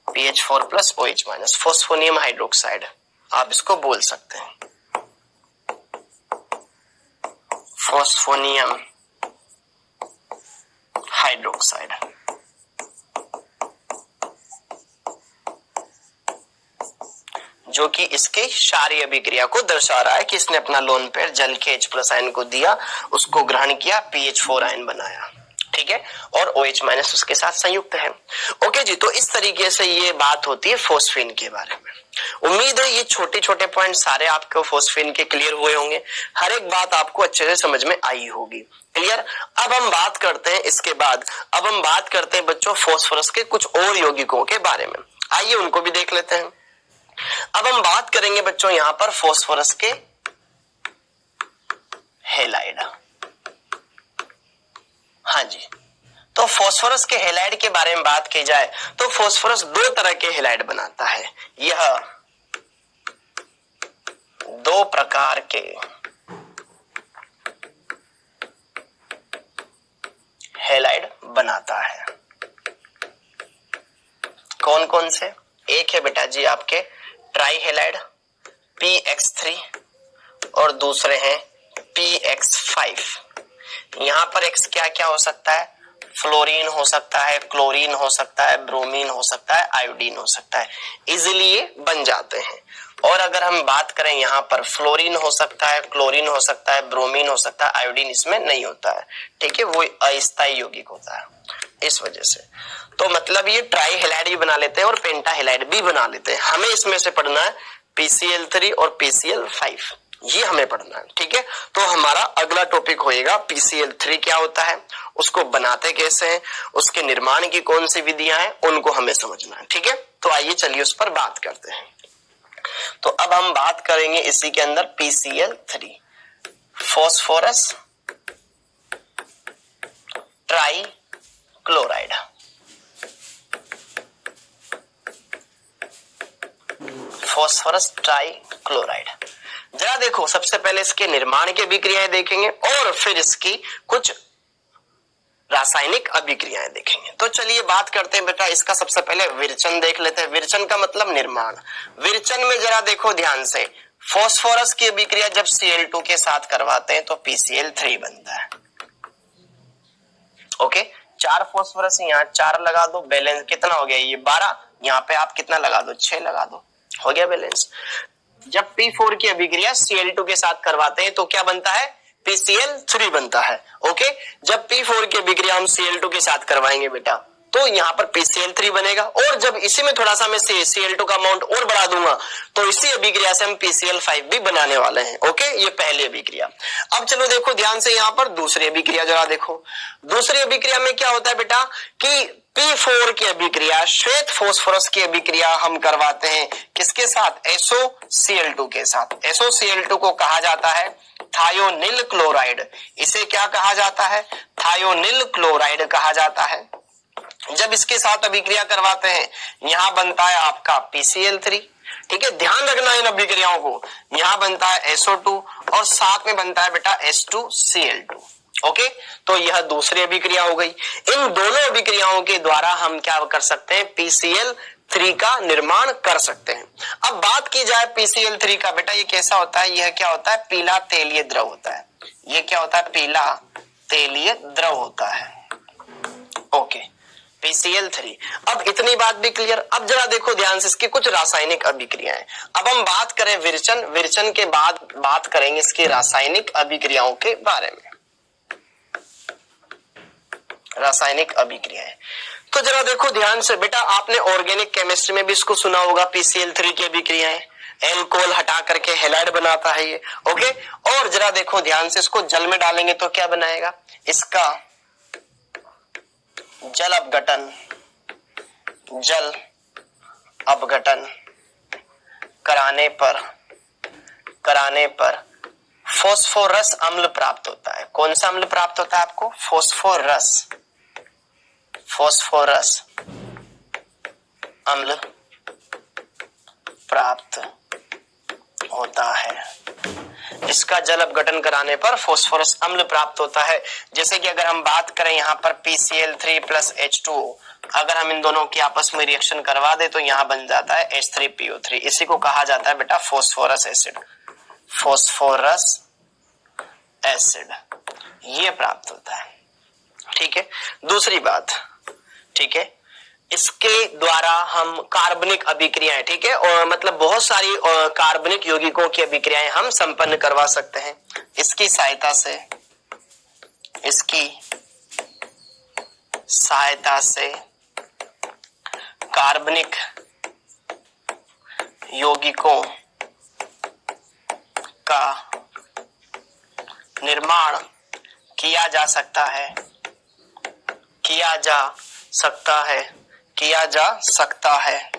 PH4+OH-, फोस्फोनियम हाइड्रोक्साइड आप इसको बोल सकते हैं, फोस्फोनियम हाइड्रोक्साइड। जो कि इसके क्षारीय अभिक्रिया को दर्शा रहा है कि इसने अपना लोन पेयर जल के H+ आयन को दिया, उसको ग्रहण किया, PH4 आयन बनाया, ठीक है, और OH- उसके साथ संयुक्त है। ओके जी, तो इस तरीके से ये बात होती है फोस्फीन के बारे में। उम्मीद है ये छोटे छोटे पॉइंट सारे आपको फोस्फीन के क्लियर हुए होंगे, हर एक बात आपको अच्छे से समझ में आई होगी। क्लियर। अब हम बात करते हैं, इसके बाद अब हम बात करते हैं बच्चों फोस्फोरस के कुछ और यौगिकों के बारे में, आइए उनको भी देख लेते हैं। अब हम बात करेंगे बच्चों यहां पर फास्फोरस के हैलाइड। हाँ जी, तो फास्फोरस के हैलाइड के बारे में बात की जाए तो फास्फोरस 2 तरह के हैलाइड बनाता है। यह 2 प्रकार के हैलाइड बनाता है। कौन कौन से? एक है बेटा जी आपके ट्राई हेलाइड PX3 और दूसरे हैं PX5। यहां पर X क्या क्या हो सकता है? फ्लोरीन हो सकता है, क्लोरीन हो सकता है, ब्रोमीन हो सकता है, आयोडीन हो सकता है, इजिली ये बन जाते हैं। और अगर हम बात करें यहाँ पर फ्लोरीन हो सकता है, क्लोरीन हो सकता है, ब्रोमीन हो सकता है, आयोडीन इसमें नहीं होता है, ठीक है, वो अस्थायी यौगिक होता है इस वजह से। तो मतलब ये ट्राई हेलाइड भी बना लेते हैं और पेंटा हेलाइड भी बना लेते हैं। हमें इसमें से पढ़ना है PCl3 और PCl5, ये हमें पढ़ना है, ठीक है। तो हमारा अगला टॉपिक होएगा PCl3 क्या होता है, उसको बनाते कैसे हैं, उसके निर्माण की कौन सी विधियां हैं, उनको हमें समझना है, ठीक है। तो आइए चलिए उस पर बात करते हैं। तो अब हम बात करेंगे इसी के अंदर PCl3, phosphorus try chloride. Phosphorus try chloride. जरा देखो, सबसे पहले इसके निर्माण की अभिक्रियाएं देखेंगे और फिर इसकी कुछ रासायनिक अभिक्रियाएं देखेंगे। तो चलिए बात करते हैं बेटा, इसका सबसे पहले विरचन देख लेते हैं। विरचन का मतलब निर्माण। विरचन में जरा देखो ध्यान से, फॉस्फोरस की अभिक्रिया जब Cl2 के साथ करवाते हैं तो PCl3 बनता है। ओके, 4 फॉस्फोरस यहाँ 4 लगा दो, बैलेंस कितना हो गया, ये 12, यहाँ पे आप कितना लगा दो, 6 लगा दो, हो गया बैलेंस। जब P4 की अभिक्रिया Cl2 के साथ करवाते हैं तो क्या बनता है, PCl3 बनता है। ओके, जब P4 की अभिक्रिया हम Cl2 के साथ करवाएंगे बेटा तो यहाँ पर PCl3 बनेगा, और जब इसी में थोड़ा सा मैं Cl2 का अमाउंट और बढ़ा दूंगा तो इसी अभिक्रिया से हम PCl5 भी बनाने वाले हैं। ओके, ये पहली अभिक्रिया। अब चलो देखो ध्यान से, यहाँ पर दूसरी अभिक्रिया जरा देखो। दूसरी अभिक्रिया में क्या होता है बेटा कि P4 की अभिक्रिया, श्वेत फॉस्फोरस की अभिक्रिया हम करवाते हैं किसके साथ, SOCl2 के साथ। SOCl2 को कहा जाता है थायोनिल क्लोराइड। इसे क्या कहा जाता है, थायोनिल क्लोराइड कहा जाता है। जब इसके साथ अभिक्रिया करवाते हैं यहां बनता है आपका PCl3, ठीक है, ध्यान रखना इन अभिक्रियाओं को। यहां बनता है SO2 और साथ में बनता है बेटा H2Cl2। ओके, तो यह दूसरी अभिक्रिया हो गई। इन दोनों अभिक्रियाओं के द्वारा हम क्या कर सकते हैं, PCl3 का निर्माण कर सकते हैं। अब बात की जाए PCl3 का बेटा, ये कैसा होता है, यह क्या होता है, पीला तेलीय द्रव होता है। ये क्या होता है, पीला तेलीय द्रव होता है। Okay, PCl3। अब इतनी बात भी क्लियर। अब जरा देखो ध्यान से इसकी कुछ रासायनिक अभिक्रियाएं। अब हम बात करें विरचन, विरचन के बाद बात करेंगे इसकी रासायनिक अभिक्रियाओं के बारे में। रासायनिक अभिक्रियाएं, तो जरा देखो ध्यान से बेटा, आपने ऑर्गेनिक केमिस्ट्री में भी इसको सुना होगा, PCl3 की अभिक्रियाएं। एल्कोहल हटा करके हेलाइड बनाता है ये। ओके, और जरा देखो ध्यान से, इसको जल में डालेंगे तो क्या बनाएगा, इसका जल अपघटन कराने पर फॉस्फोरस अम्ल प्राप्त होता है। कौन सा अम्ल प्राप्त होता है आपको, फॉस्फोरस अम्ल प्राप्त होता है। इसका जल अपघटन कराने पर फॉस्फोरस अम्ल प्राप्त होता है। जैसे कि अगर हम बात करें यहाँ पर PCl3 प्लस H2O, अगर हम इन दोनों की आपस में रिएक्शन करवा दे तो यहाँ बन जाता है H3PO3। इसी को कहा जाता है बेटा फॉस्फोरस एसिड, ये प्राप्त होता है। ठीक है, दूसरी बात, ठीक है, इसके द्वारा हम कार्बनिक अभिक्रियाएं, ठीक है, और मतलब बहुत सारी कार्बनिक यौगिकों की अभिक्रियाएं हम संपन्न करवा सकते हैं इसकी सहायता से कार्बनिक यौगिकों का निर्माण किया जा सकता है।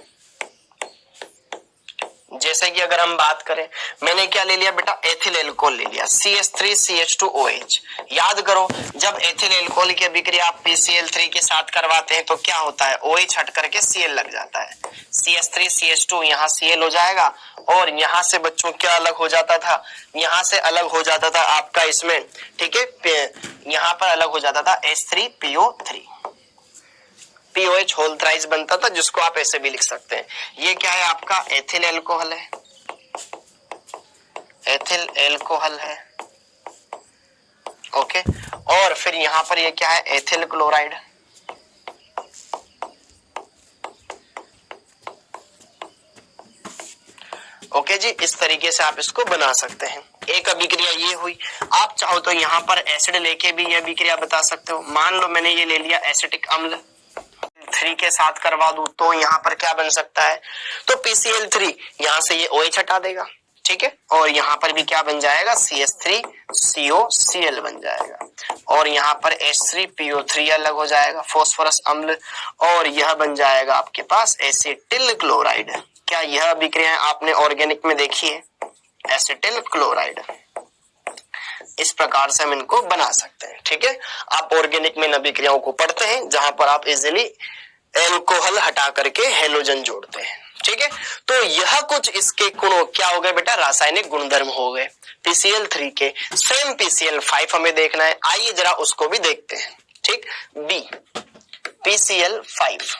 जैसे कि अगर हम बात करें, मैंने क्या ले लिया बेटा, एथिल एल्कोहल ले लिया, CH3CH2OH। याद करो, जब एथिल एल्कोहल की अभिक्रिया आप PCl3 के साथ करवाते हैं तो क्या होता है, OH हट करके Cl लग जाता है, CH3CH2 यहाँ Cl हो जाएगा, और यहाँ से बच्चों क्या अलग हो जाता था, यहाँ से अलग हो जाता था आपका इसमें, ठीक है, यहाँ पर अलग हो जाता था H3PO3। POH होल थ्राइस बनता था, जिसको आप ऐसे भी लिख सकते हैं। ये क्या है आपका एथिल एल्कोहल है, एथिल एल्कोहल है, ओके। और फिर यहां पर ये क्या है एथिल क्लोराइड, ओके जी। इस तरीके से आप इसको बना सकते हैं। एक अभिक्रिया ये हुई। आप चाहो तो यहाँ पर एसिड लेके भी ये अभिक्रिया बता सकते हो। मान लो मैंने ये ले लिया एसिटिक अम्ल, 3 के साथ करवा दूं तो यहाँ पर क्या बन सकता है, तो PCl3 यहाँ से ये OH हटा देगा, ठीक है। और यहाँ पर भी क्या बन जाएगा CH3COCl बन जाएगा, और यहाँ पर H3PO3 अलग हो जाएगा, फास्फोरस अम्ल, और यह बन जाएगा आपके पास एसिटिल क्लोराइड। क्या यह अभिक्रिया आपने ऑर्गेनिक में देखी है, एसिटिल क्लोराइड। इस प्रकार से हम इनको बना सकते हैं, ठीक है। आप ऑर्गेनिक में अभिक्रियाओं को पढ़ते हैं जहां पर आप इजिली एल्कोहल हटा करके हेलोजन जोड़ते हैं, ठीक है। तो यह कुछ इसके गुण क्या हो गए बेटा, रासायनिक गुणधर्म हो गए PCl3 के। सेम PCl5 हमें देखना है, आइए जरा उसको भी देखते हैं, ठीक। B PCl5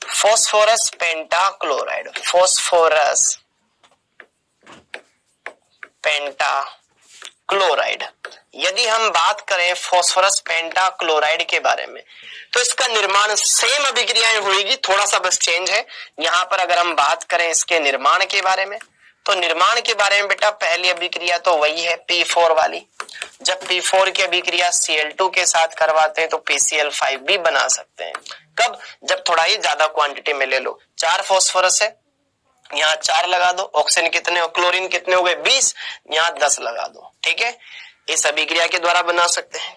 phosphorus pentachloride, phosphorus pentachloride. यदि हम बात करें फास्फोरस पेंटाक्लोराइड के बारे में, तो इसका निर्माण सेम अभिक्रियाएं होगी, थोड़ा सा बस चेंज है। यहां पर अगर हम बात करें इसके निर्माण के बारे में, तो निर्माण के बारे में बेटा पहली अभिक्रिया तो वही है P4 वाली। जब P4 की अभिक्रिया Cl2 के साथ करवाते हैं तो PCl5 भी बना सकते हैं। कब, जब थोड़ा ही ज्यादा क्वांटिटी में ले लो। 4 फास्फोरस है, यहाँ 4 लगा दो, ऑक्सीजन कितने हो, क्लोरीन कितने हो गए 20, यहाँ 10 लगा दो, ठीक है। इस अभिक्रिया के द्वारा बना सकते हैं।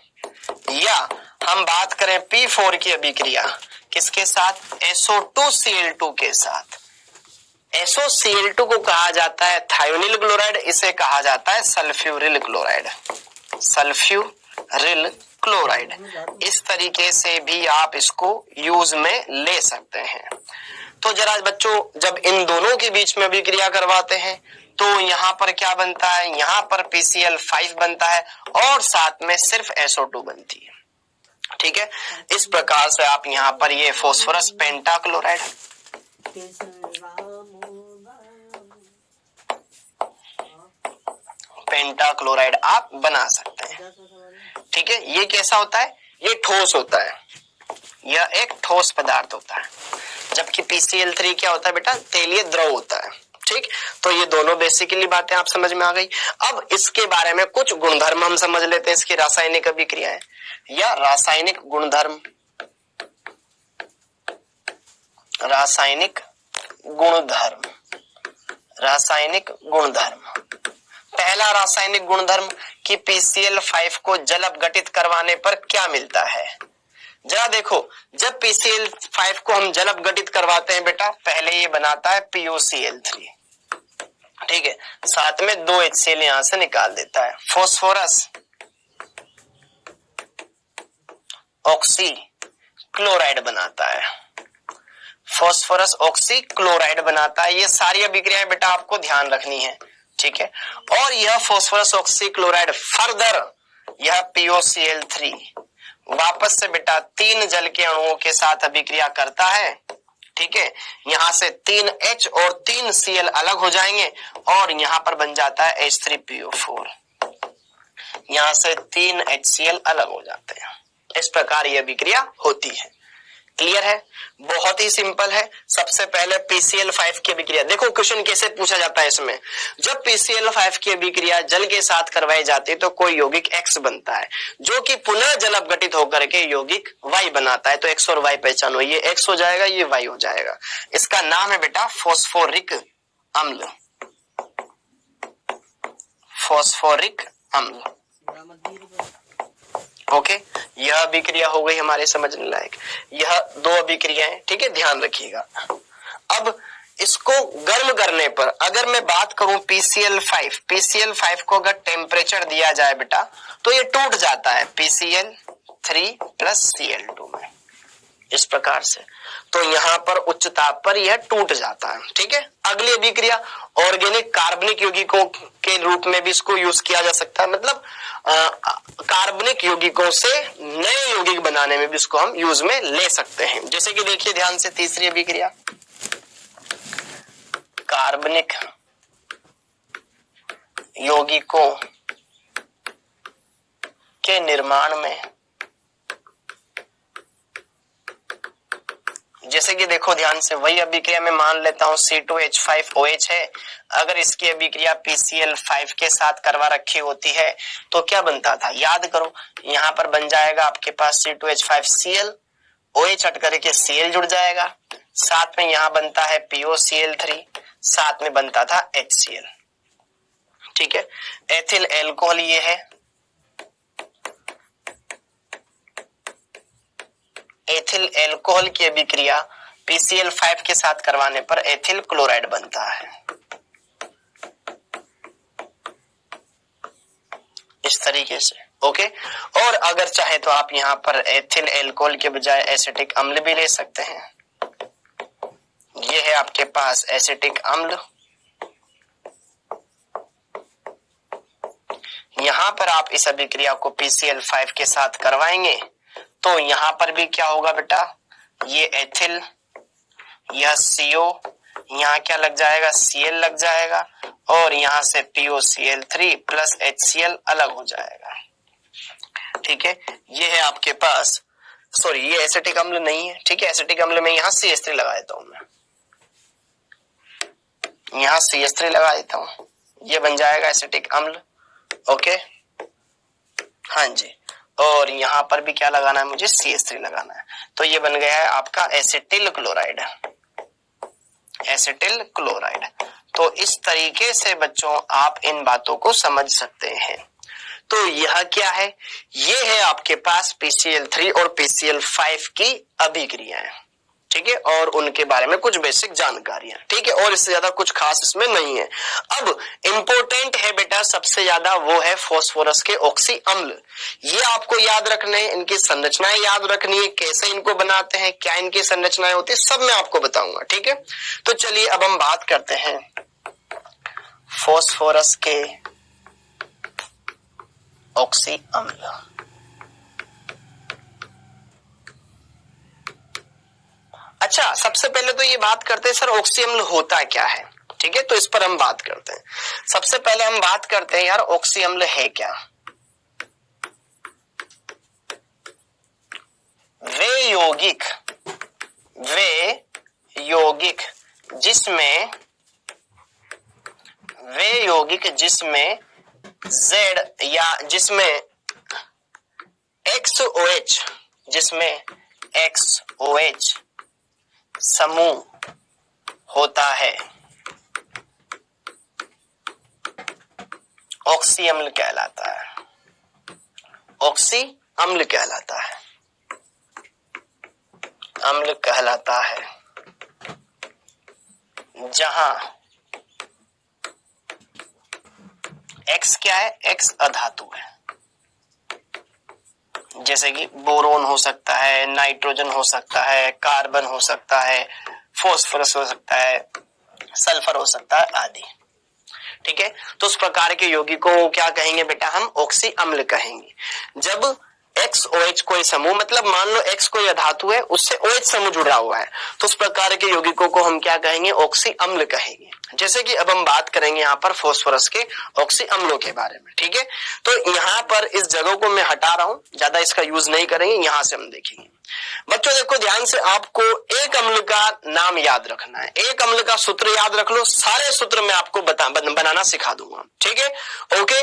या हम बात करें P4 की अभिक्रिया किसके साथ, SO2Cl2 के साथ। SOCl2 को कहा जाता है थायोनिल क्लोराइड, इसे कहा जाता है सल्फ्यूरिल क्लोराइड, सल्फ्यूरिल क्लोराइड। इस तरीके से भी आप इसको यूज में ले सकते हैं। तो जरा बच्चों, जब इन दोनों के बीच में अभिक्रिया करवाते हैं तो यहाँ पर क्या बनता है, यहाँ पर PCl5 बनता है और साथ में सिर्फ SO2 बनती है, ठीक है। इस प्रकार से आप यहाँ पर ये फास्फोरस पेंटाक्लोराइड, पेंटाक्लोराइड आप बना सकते हैं, ठीक है। ये कैसा होता है, ये ठोस होता है, यह एक ठोस पदार्थ होता है, जबकि PCl3 क्या होता है बेटा, तेलीय द्रव होता है, ठीक। तो ये दोनों बेसिकली बातें आप समझ में आ गई। अब इसके बारे में कुछ गुणधर्म हम समझ लेते हैं, इसकी रासायनिक अभिक्रियाएं या रासायनिक गुणधर्म। रासायनिक गुणधर्म, रासायनिक गुणधर्म। पहला रासायनिक गुणधर्म कि PCl5 को जल अपघटित करवाने पर क्या मिलता है। जरा देखो, जब PCl5 को हम जल अपघटित करवाते हैं बेटा, पहले ये बनाता है POCl3, ठीक है, साथ में 2 HCl यहां से निकाल देता है। फास्फोरस ऑक्सी क्लोराइड बनाता है, फास्फोरस ऑक्सी क्लोराइड बनाता है। ये सारी अभिक्रियाएं बेटा आपको ध्यान रखनी है, ठीक है। और यह फास्फोरस ऑक्सी क्लोराइड फर्दर यह POCl3 वापस से बेटा 3 जल के अणुओं के साथ अभिक्रिया करता है, ठीक है। यहां से 3 H और 3 Cl अलग हो जाएंगे और यहां पर बन जाता है H3PO4, यहां से 3 HCl अलग हो जाते हैं। इस प्रकार यह अभिक्रिया होती है। क्लियर है, बहुत ही सिंपल है। सबसे पहले PCl5 की अभिक्रिया देखो, क्वेश्चन कैसे पूछा जाता है इसमें। जब PCl5 की अभिक्रिया जल के साथ करवाई जाती है तो कोई यौगिक X बनता है, जो कि पुनः जल अपघटित होकर के यौगिक Y बनाता है। तो X और Y पहचानो, ये X हो जाएगा, ये Y हो जाएगा। इसका नाम है बेटा फॉस्फोरिक अम्ल, फॉस्फोरिक अम्ल, ओके। यह अभिक्रिया हो गई हमारे समझने लायक। यह 2 अभिक्रियाएं, ठीक है, ध्यान रखिएगा। अब इसको गर्म करने पर अगर मैं बात करूं PCl5 को अगर टेम्परेचर दिया जाए बेटा तो ये टूट जाता है PCl3 प्लस Cl2 में, इस प्रकार से। तो यहाँ पर उच्च ताप पर यह टूट जाता है। ठीक है, अगली अभिक्रिया ऑर्गेनिक कार्बनिक यौगिकों के रूप में भी इसको यूज किया जा सकता है, मतलब कार्बनिक यौगिकों से नए यौगिक बनाने में भी इसको हम यूज में ले सकते हैं। जैसे कि देखिए ध्यान से तीसरी अभिक्रिया, कार्बनिक यौगिकों के निर्माण में, जैसे कि देखो ध्यान से, वही अभिक्रिया में मान लेता हूं C2H5OH है, अगर इसकी अभिक्रिया PCl5 के साथ करवा रखी होती है तो क्या बनता था, याद करो, यहां पर बन जाएगा आपके पास C2H5Cl, OH हट करके Cl जुड़ जाएगा, साथ में यहां बनता है POCl3, साथ में बनता था HCl। ठीक है, एथिल एल्कोहल ये है, एथिल एल्कोहल की अभिक्रिया PCl5 के साथ करवाने पर एथिल क्लोराइड बनता है, इस तरीके से। ओके, और अगर चाहे तो आप यहां पर एथिल एल्कोहल के बजाय एसिटिक अम्ल भी ले सकते हैं। यह है आपके पास एसिटिक अम्ल, यहां पर आप इस अभिक्रिया को PCl5 के साथ करवाएंगे तो यहां पर भी क्या होगा बेटा, ये एथिल, यह CO, यहां क्या लग जाएगा, Cl लग जाएगा, और यहां से POCl3 प्लस HCl अलग हो जाएगा। ठीक है, ये है आपके पास, सॉरी ये एसिटिक अम्ल नहीं है। ठीक है, एसिटिक अम्ल में यहां CH3 लगा देता हूं मैं, यहां CH3 लगा देता हूं, ये बन जाएगा एसिटिक अम्ल। ओके, हाँ जी, और यहां पर भी क्या लगाना है मुझे, CH3 लगाना है, तो ये बन गया है आपका एसिटिल क्लोराइड, एसिटिल क्लोराइड। तो इस तरीके से बच्चों आप इन बातों को समझ सकते हैं। तो यह क्या है, ये है आपके पास PCl3 और PCl5 की अभिक्रियाएं। ठीक है, और उनके बारे में कुछ बेसिक जानकारियां। ठीक है, और इससे ज्यादा कुछ खास इसमें नहीं है। अब इंपॉर्टेंट है बेटा सबसे ज्यादा, वो है फास्फोरस के ऑक्सी अम्ल। ये आपको याद रखने, इनकी संरचनाएं याद रखनी है, कैसे इनको बनाते हैं, क्या इनकी संरचनाएं होती है, सब मैं आपको बताऊंगा। ठीक है, तो चलिए अब हम बात करते हैं फास्फोरस के ऑक्सी अम्ल। अच्छा, सबसे पहले तो ये बात करते हैं सर ऑक्सी अम्ल होता क्या है। ठीक है, तो इस पर हम बात करते हैं। सबसे पहले हम बात करते हैं यार ऑक्सी अम्ल है क्या। वे यौगिक Z या जिसमें XOH समूह होता है, ऑक्सी अम्ल कहलाता है, ऑक्सी अम्ल कहलाता है, अम्ल कहलाता है। जहां X क्या है, X अधातु है, जैसे कि बोरोन हो सकता है, नाइट्रोजन हो सकता है, कार्बन हो सकता है, फास्फोरस हो सकता है, सल्फर हो सकता है आदि। ठीक है, तो उस प्रकार के यौगिकों को क्या कहेंगे बेटा, हम ऑक्सी अम्ल कहेंगे। जब XOH कोई समूह, मतलब मान लो X कोई अधातु है, उससे OH समूह जुड़ा हुआ है, तो उस प्रकार के यौगिकों को हम क्या कहेंगे, ऑक्सी अम्ल कहेंगे। जैसे कि अब हम बात करेंगे यहाँ पर फास्फोरस के ऑक्सी अम्लों के बारे में। ठीक है, तो यहाँ पर इस जगह को मैं हटा रहा हूं, ज्यादा इसका यूज नहीं करेंगे, यहां से हम देखेंगे। बच्चों देखो ध्यान से, आपको एक अम्ल का नाम याद रखना है, एक अम्ल का सूत्र याद रख लो, सारे सूत्र मैं आपको बनाना सिखा दूंगा। ठीक है, ओके,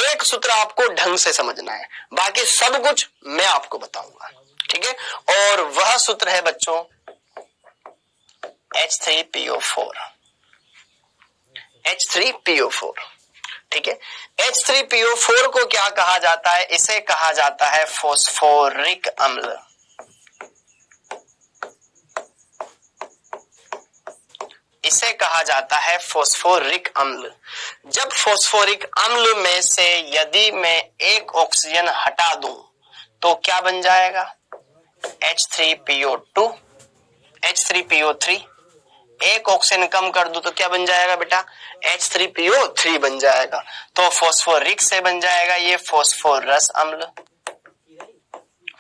एक सूत्र आपको ढंग से समझना है, बाकी सब कुछ मैं आपको बताऊंगा। ठीक है, और वह सूत्र है बच्चों H3PO4, H3PO4। ठीक है, H3PO4 को क्या कहा जाता है, इसे कहा जाता है फास्फोरिक अम्ल। इसे कहा जाता है फास्फोरिक अम्ल। जब फास्फोरिक अम्ल में से यदि मैं एक ऑक्सीजन हटा दूं तो क्या बन जाएगा, H3PO2 H3PO3, एक ऑक्सीजन कम कर दो तो क्या बन जाएगा बेटा, H3PO3 बन जाएगा। तो फॉस्फोरिक से बन जाएगा ये फॉस्फोरस अम्ल,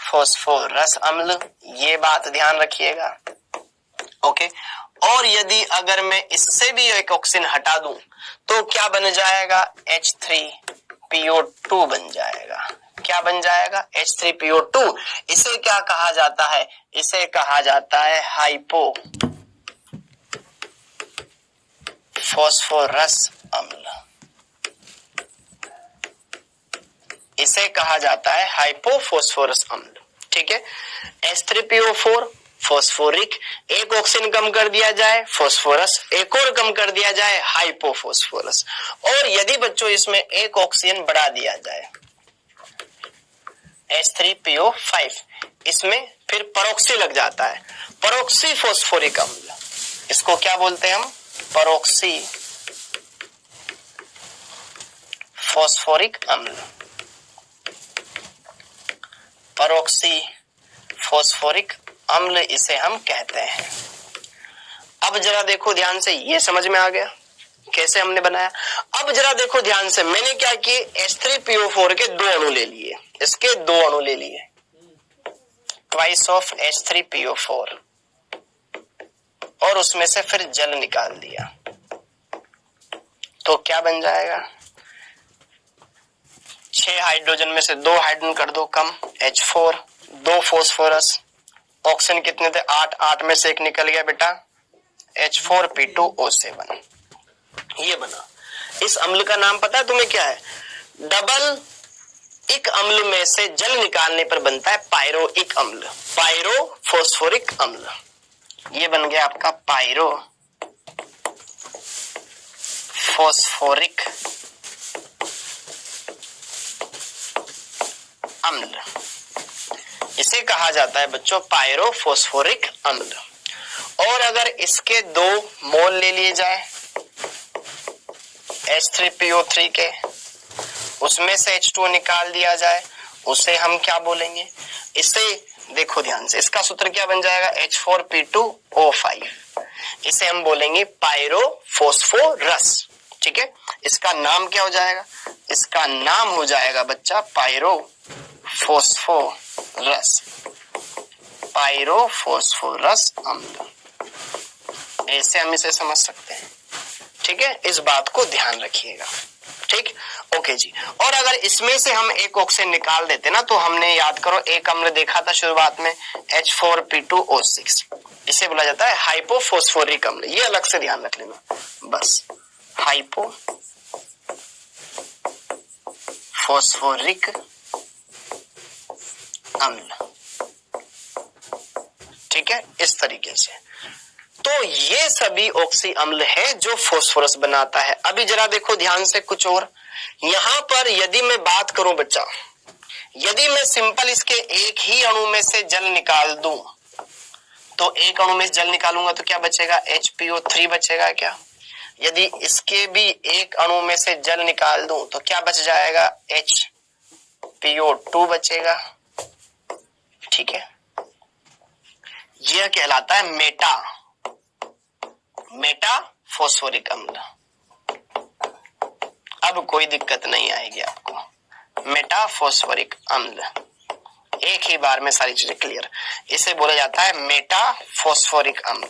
फॉस्फोरस अम्ल, ये बात ध्यान रखिएगा। ओके, और यदि अगर मैं इससे भी एक ऑक्सीजन हटा दूं तो क्या बन जाएगा, H3PO2 बन जाएगा। क्या बन जाएगा, H3PO2। इसे क्या कहा जाता है, इसे कहा जाता है हाइपो फॉस्फोरस अम्ल, इसे कहा जाता है हाइपोफॉस्फोरस अम्ल। ठीक है, H3PO4 फॉस्फोरिक, एक ऑक्सीजन कम कर दिया जाए फॉस्फोरस, एक और कम कर दिया जाए हाइपोफॉस्फोरस। और यदि बच्चों इसमें एक ऑक्सीजन बढ़ा दिया जाए H3PO5, इसमें फिर परोक्सी लग जाता है, परोक्सी फॉस्फोरिक अम्ल। इसको क्या बोलते हैं हम, परोक्सी फॉस्फोरिक अम्ल, परोक्सी फॉस्फोरिक अम्ल इसे हम कहते हैं। अब जरा देखो ध्यान से, ये समझ में आ गया कैसे हमने बनाया। अब जरा देखो ध्यान से, मैंने क्या किए, H3PO4 के 2 अणु ले लिए, इसके 2 अणु ले लिए, ट्वाइस ऑफ H3PO4, और उसमें से फिर जल निकाल दिया तो क्या बन जाएगा, 6 हाइड्रोजन में से 2 हाइड्रोजन कर दो कम, H4, 2 फॉस्फोरस, ऑक्सीजन कितने थे 8, 8 में से एक निकल गया बेटा H4P2O7, ये बना। इस अम्ल का नाम पता है तुम्हें क्या है, डबल इक अम्ल में से जल निकालने पर बनता है पायरोइक अम्ल, पायरो फॉस्फोरिक अम्ल। ये बन गया आपका पायरो फॉस्फोरिक अम्ल, इसे कहा जाता है बच्चों पायरो फॉस्फोरिक अम्ल। और अगर इसके 2 मोल ले लिए जाए H3PO3 के, उसमें से H2O निकाल दिया जाए, उसे हम क्या बोलेंगे, इसे देखो ध्यान से, इसका सूत्र क्या बन जाएगा, H4P2O5, इसे हम बोलेंगे पायरो फॉस्फोरस। ठीक है, इसका नाम क्या हो जाएगा, इसका नाम हो जाएगा बच्चा पायरो फॉस्फोरस, पायरो फॉस्फोरस अम्ल, ऐसे हम इसे समझ सकते हैं। ठीक है, इस बात को ध्यान रखिएगा। ठीक, ओके जी। और अगर इसमें से हम एक ऑक्सीजन निकाल देते ना, तो हमने याद करो एक अम्ल देखा था शुरुआत में H4P2O6, इसे बोला जाता है हाइपोफॉस्फोरिक अम्ल, ये अलग से ध्यान रख लेना बस, हाइपो फॉस्फोरिक अम्ल। ठीक है, इस तरीके से। तो ये सभी ऑक्सी अम्ल है जो फास्फोरस बनाता है। अभी जरा देखो ध्यान से कुछ और, यहां पर यदि मैं बात करूं बच्चा, यदि मैं सिंपल इसके एक ही अणु में से जल निकाल दूं, तो एक अणु में जल निकालूंगा तो क्या बचेगा, HPO3 बचेगा क्या। यदि इसके भी एक अणु में से जल निकाल दूं तो क्या बच जाएगा, HPO2 बचेगा। ठीक है, यह कहलाता है मेटा फॉस्फोरिक अम्ल। अब कोई दिक्कत नहीं आएगी आपको, मेटा फॉस्फोरिक अम्ल, एक ही बार में सारी चीजें क्लियर। इसे बोला जाता है मेटा फॉस्फोरिक अम्ल,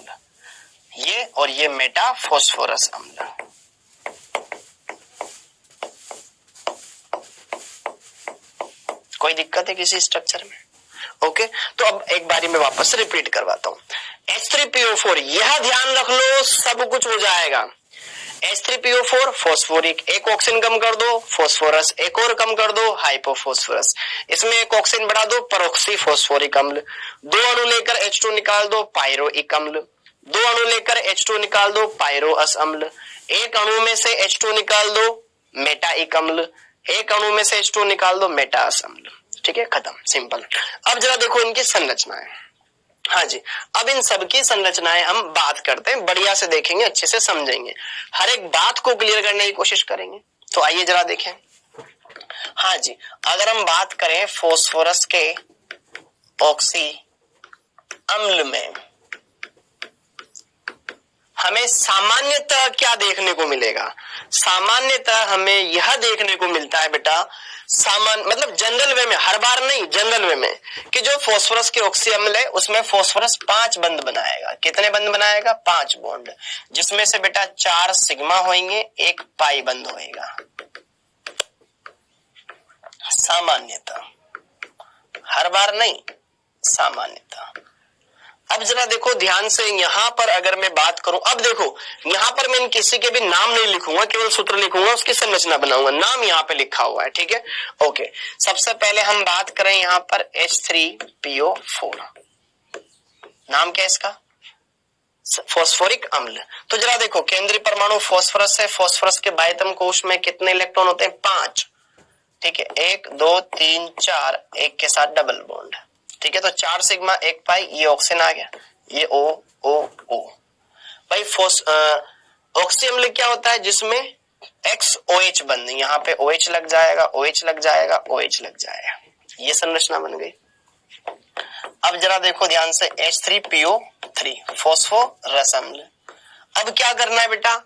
ये और ये मेटा फॉस्फोरस अम्ल। कोई दिक्कत है किसी स्ट्रक्चर में? ओके, तो अब एक बारी में वापस रिपीट करवाता हूं। H3PO4, यह ध्यान रख लो, सब कुछ हो जाएगा। H3PO4 फॉस्फोरिक, एक ऑक्सीजन कम कर दो फॉस्फोरस, एक और कम कर दो हाइपोफॉस्फोरस, इसमें एक ऑक्सीजन बढ़ा दो परोक्सी फॉस्फोरिक अम्ल, 2 अणु लेकर H2 निकाल दो पायरोइक अम्ल, 2 अणु लेकर H2 निकाल दो पायरोअस अम्ल, एक अणु में से H2 निकाल दो मेटाइक अम्ल, एक अणु में से H2 निकाल दो मेटाअस अम्ल। ठीक है, खत्म, सिंपल। अब जरा देखो इनकी संरचनाएं। हाँ जी, अब इन सब की संरचनाएं हम बात करते हैं, बढ़िया से देखेंगे, अच्छे से समझेंगे, हर एक बात को क्लियर करने की कोशिश करेंगे। तो आइए जरा देखें। हाँ जी, अगर हम बात करें फास्फोरस के ऑक्सी अम्ल में हमें सामान्यतः क्या देखने को मिलेगा? सामान्यतः हमें यह देखने को मिलता है बेटा, मतलब जनरल वे में, हर बार नहीं, जनरल वे में, कि जो फास्फोरस के ऑक्सी अम्ल है उसमें फास्फोरस 5 बंध बनाएगा। कितने बंध बनाएगा? 5 बॉन्ड, जिसमें से बेटा 4 सिग्मा होंगे, 1 पाई बंध होएगा। सामान्यतः, हर बार नहीं, सामान्यतः। अब जरा देखो ध्यान से, यहां पर अगर मैं बात करूं, अब देखो यहां पर मैं किसी के भी नाम नहीं लिखूंगा, केवल सूत्र लिखूंगा, उसकी संरचना बनाऊंगा, नाम यहां पे लिखा हुआ है, ठीक है। ओके, सबसे पहले हम बात करें यहां पर H3PO4, नाम क्या है इसका? फास्फोरिक अम्ल। तो जरा देखो, केंद्रीय परमाणु फास्फोरस है, फास्फोरस के बाह्यतम कोश में कितने इलेक्ट्रॉन होते हैं? 5, ठीक है। 1 2 3 4, एक के साथ डबल बॉन्ड, ठीक है। तो 4 सिग्मा 1 पाई, ये ऑक्सीजन आ गया, ये O भाई। ऑक्सी अम्ल क्या होता है? जिसमें XOH बंध, यहाँ पे OH लग जाएगा, OH लग जाएगा, OH लग जाएगा, ये संरचना बन गई। अब जरा देखो ध्यान से, H3PO3 फास्फोरस अम्ल। अब क्या करना है बेटा?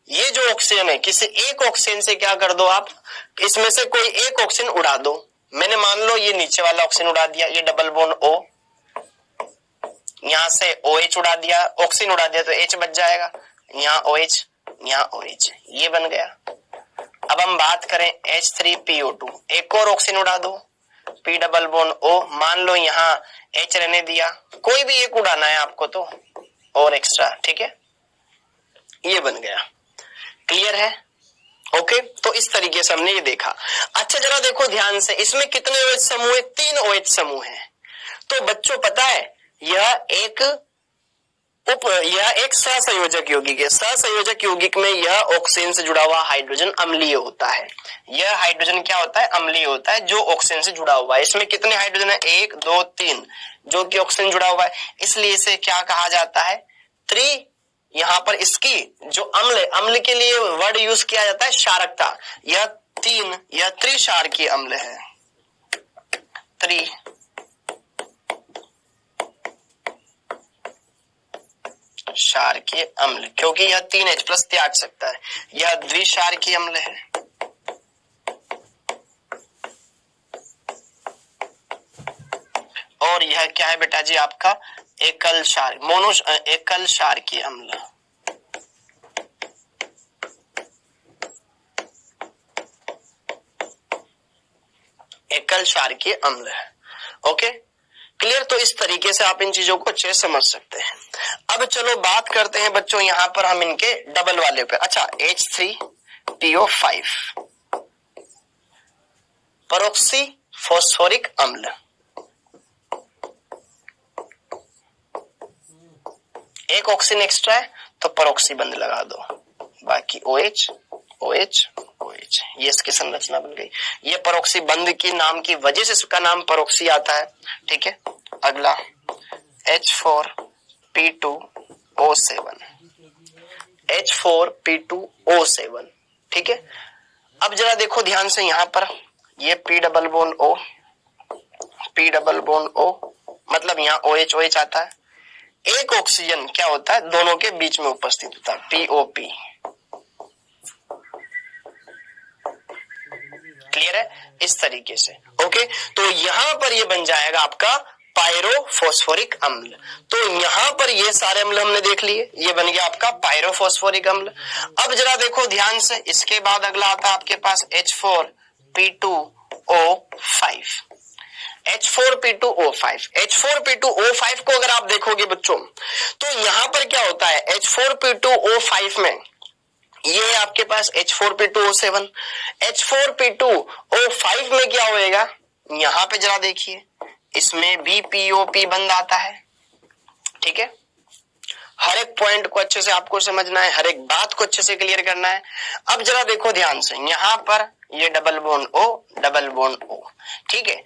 ये जो ऑक्सीजन है, किसी एक ऑक्सीजन से क्या कर दो आप, इसमें से कोई एक ऑक्सीजन उड़ा दो। मैंने मान लो ये नीचे वाला ऑक्सीजन उड़ा दिया, ये डबल बॉन्ड O, यहां से OH उड़ा दिया, ऑक्सीजन उड़ा दिया तो H बच जाएगा, यहाँ OH, यहाँ OH, ये बन गया। अब हम बात करें H3PO2, एक और ऑक्सीजन उड़ा दो, P डबल बॉन्ड O, मान लो यहाँ H रहने दिया, कोई भी एक उड़ाना है आपको तो, और एक्स्ट्रा, ठीक है, ये बन गया। क्लियर है? ओके, तो इस तरीके से हमने ये देखा। अच्छा जरा देखो ध्यान से, इसमें कितने OH समूह है? 3 OH समूह है। तो बच्चों पता है, यह एक सहसंयोजक यौगिक है। सहसंयोजक यौगिक में यह ऑक्सीजन से जुड़ा हुआ हाइड्रोजन अम्लीय होता है। यह हाइड्रोजन क्या होता है? अम्लीय होता है, जो ऑक्सीजन से जुड़ा हुआ है। इसमें कितने हाइड्रोजन है? 1 2 3, जो कि ऑक्सीजन जुड़ा हुआ है, इसलिए इसे क्या कहा जाता है? यहाँ पर इसकी जो अम्ल, अम्ल के लिए वर्ड यूज किया जाता है क्षारकता। यह त्रिक्षारकीय अम्ल है, त्रिक्षारकीय अम्ल, क्योंकि यह 3H+ त्याग सकता है। यह द्विक्षारकीय अम्ल है। और यह क्या है बेटा जी? आपका एकल क्षारकीय अम्ल। एकल क्षारकीय अम्ल है। Okay, clear? तो इस तरीके से आप इन चीजों को अच्छे समझ सकते हैं। अब चलो बात करते हैं बच्चों यहां पर हम इनके डबल वाले पे। अच्छा, H3PO5 परऑक्सी फास्फोरिक अम्ल, एक ऑक्सीजन एक्स्ट्रा है तो परऑक्सी बंध लगा दो, बाकी OH OH OH, ये इसकी संरचना बन गई। ये परऑक्सी बंध की नाम की वजह से इसका नाम परऑक्सी आता है, ठीक है। अगला H4P2O7, H4P2O7, ठीक है। अब जरा देखो ध्यान से, यहां पर ये P डबल बॉन्ड O, मतलब यहाँ OH OH आता है। एक ऑक्सीजन क्या होता है? दोनों के बीच में उपस्थित होता है, POP। क्लियर है? इस तरीके से। ओके, तो यहां पर ये बन जाएगा आपका पायरोफॉस्फोरिक अम्ल। तो यहां पर ये सारे अम्ल हमने देख लिए, ये बन गया आपका पायरोफॉस्फोरिक अम्ल। अब जरा देखो ध्यान से, इसके बाद अगला आता है आपके पास H4P2O5। H4P2O5 को अगर आप देखोगे बच्चों, तो यहां पर क्या होता है? H4P2O5 में ये है आपके पास H4P2O7। H4P2O5 में क्या होएगा? यहां पे जरा देखिए, इसमें भी POP बंद आता है, ठीक है। हर एक पॉइंट को अच्छे से आपको समझना है, हर एक बात को अच्छे से क्लियर करना है। अब जरा देखो ध्यान से, यहां पर ये डबल बॉन्ड O, ठीक है।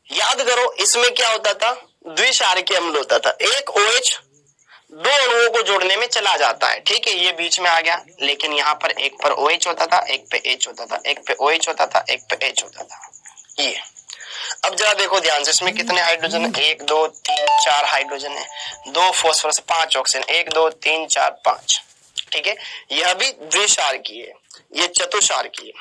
याद करो, इसमें क्या होता था? द्विक्षारकीय अम्ल होता था। एक OH 2 अणुओं को जोड़ने में चला जाता है, ठीक है, ये बीच में आ गया। लेकिन यहाँ पर एक पर OH होता था, एक पे H होता था, एक पे OH होता था, एक पे H होता था, ये। अब जरा देखो ध्यान से, इसमें कितने हाइड्रोजन है? 1 2 3 4 हाइड्रोजन है, 2 फॉस्फोरस, 5 ऑक्सीजन, 1 2 3 4 5। ठीक है, यह भी द्विसार की है, ये चतुसार की है।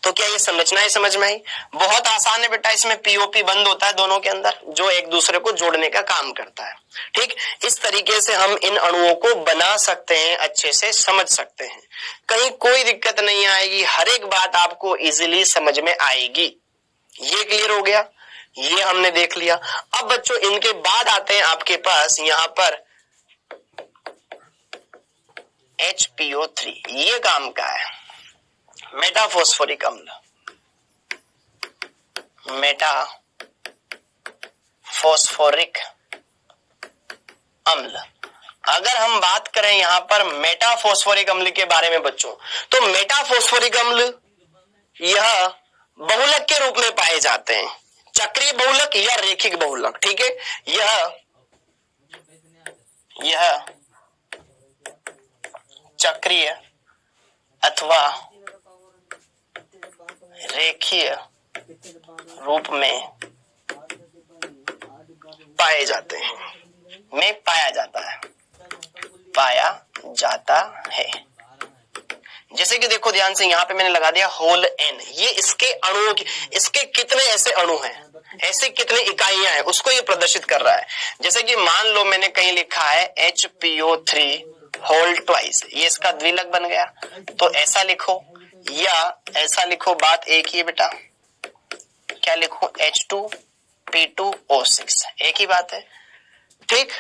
तो क्या ये संरचनाएं समझ में आई? बहुत आसान है बेटा, इसमें पीओपी बंद होता है दोनों के अंदर, जो एक दूसरे को जोड़ने का काम करता है। ठीक, इस तरीके से हम इन अणुओं को बना सकते हैं, अच्छे से समझ सकते हैं, कहीं कोई दिक्कत नहीं आएगी, हर एक बात आपको इजीली समझ में आएगी। ये क्लियर हो गया, ये हमने देख लिया। अब बच्चों इनके बाद आते हैं आपके पास यहां पर HPO3, ये काम का है, मेटाफॉस्फोरिक अम्ल, मेटाफॉस्फोरिक अम्ल। अगर हम बात करें यहां पर मेटाफॉस्फोरिक अम्ल के बारे में बच्चों, तो मेटाफॉस्फोरिक अम्ल यह बहुलक के रूप में पाए जाते हैं, चक्रीय बहुलक या रेखिक बहुलक। ठीक है, यह चक्रीय अथवा रेखीय रूप में पाए जाते हैं, पाया जाता है। जैसे कि देखो ध्यान से, यहां पे मैंने लगा दिया होल N, ये इसके अणुओं की, इसके कितने ऐसे अणु हैं, ऐसे कितने इकाइयां हैं, उसको ये प्रदर्शित कर रहा है। जैसे कि मान लो मैंने कहीं लिखा है HPO3 होल ट्वाइस, ये इसका द्विलक बन गया, तो ऐसा लिखो या ऐसा लिखो, बात एक ही है बेटा। क्या लिखो? H2P2O6, एक ही बात है। ठीक,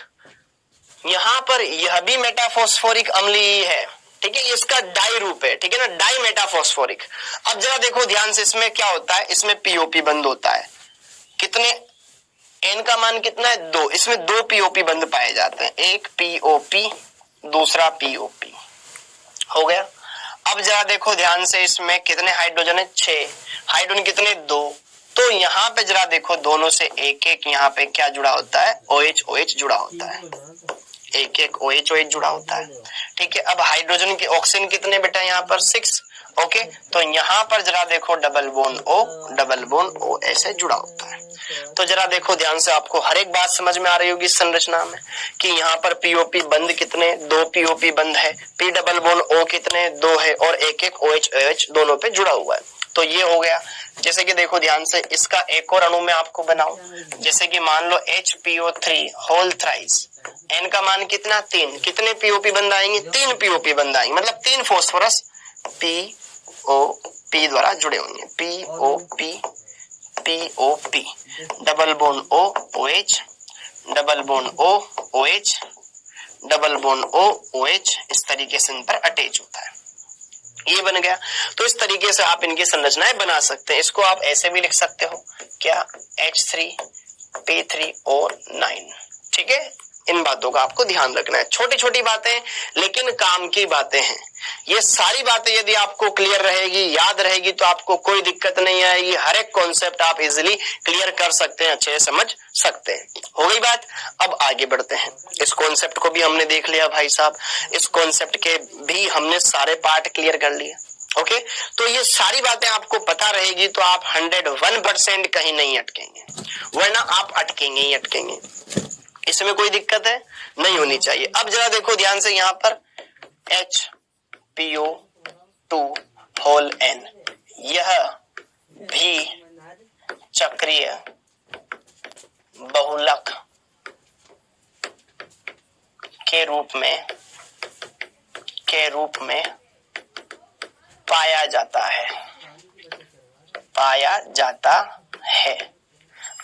यहां पर यह भी मेटाफॉस्फोरिक अम्ल ही है। ठीक है, इसका डाई रूप है, ठीक है ना, डाई मेटाफॉस्फोरिक। अब जरा देखो ध्यान से, इसमें क्या होता है, इसमें पीओपी बंद होता है, कितने, N का मान कितना है? 2, इसमें 2 पीओपी बंद पाए जाते हैं, एक पीओपी दूसरा पीओपी, हो गया। अब जरा देखो ध्यान से, इसमें कितने हाइड्रोजन है? 6, हाइड्रोजन कितने? 2, तो यहाँ पे जरा देखो दोनों से एक एक यहाँ पे क्या जुड़ा होता है? OH जुड़ा होता है, एक एक OH जुड़ा होता है। ठीक है, अब हाइड्रोजन के ऑक्सीजन कितने बेटा? यहाँ पर 6, ओके, तो यहाँ पर जरा देखो डबल बोन O ऐसे जुड़ा होता है। तो जरा देखो ध्यान से, आपको हर एक बात समझ में आ रही होगी इस संरचना में, कि यहाँ पर पीओपी बंद कितने? 2 पीओपी बंद है, P डबल बोन O कितने? 2 है, और एक एक OH दोनों पे जुड़ा हुआ है। तो ये हो गया। जैसे कि देखो ध्यान से, इसका एक और अणु में आपको बनाओ, जैसे कि मान लो HPO3 होल थ्राइस, N का मान कितना? 3, कितने पीओपी बंद आएंगे? 3 पीओपी बंद आएंगे, मतलब 3 फॉस्फोरस POP द्वारा जुड़े होंगे, POP double bond O OH double bond O OH double bond O OH, इस तरीके से इन पर अटैच होता है, ये बन गया। तो इस तरीके से आप इनकी संरचनाएं बना सकते हैं। इसको आप ऐसे भी लिख सकते हो, क्या? H3P3O9। ठीक है, इन बातों का आपको ध्यान रखना है, छोटी छोटी बातें लेकिन काम की बातें हैं। ये सारी बातें यदि आपको क्लियर रहेगी, याद रहेगी, तो आपको कोई दिक्कत नहीं आएगी, हर एक कॉन्सेप्ट आप इजीली क्लियर कर सकते हैं, अच्छे से समझ सकते हैं। हो गई बात, अब आगे बढ़ते हैं। इस कॉन्सेप्ट को भी हमने देख लिया भाई साहब, इस कॉन्सेप्ट के भी हमने सारे पार्ट क्लियर कर लिए। ओके, तो ये सारी बातें आपको पता रहेगी तो आप 101% कहीं नहीं अटकेंगे, वरना आप अटकेंगे ही अटकेंगे, इसमें कोई दिक्कत है नहीं होनी चाहिए। अब जरा देखो ध्यान से, यहाँ पर HPO2 होल N, यह भी चक्रीय बहुलक के रूप में पाया जाता है।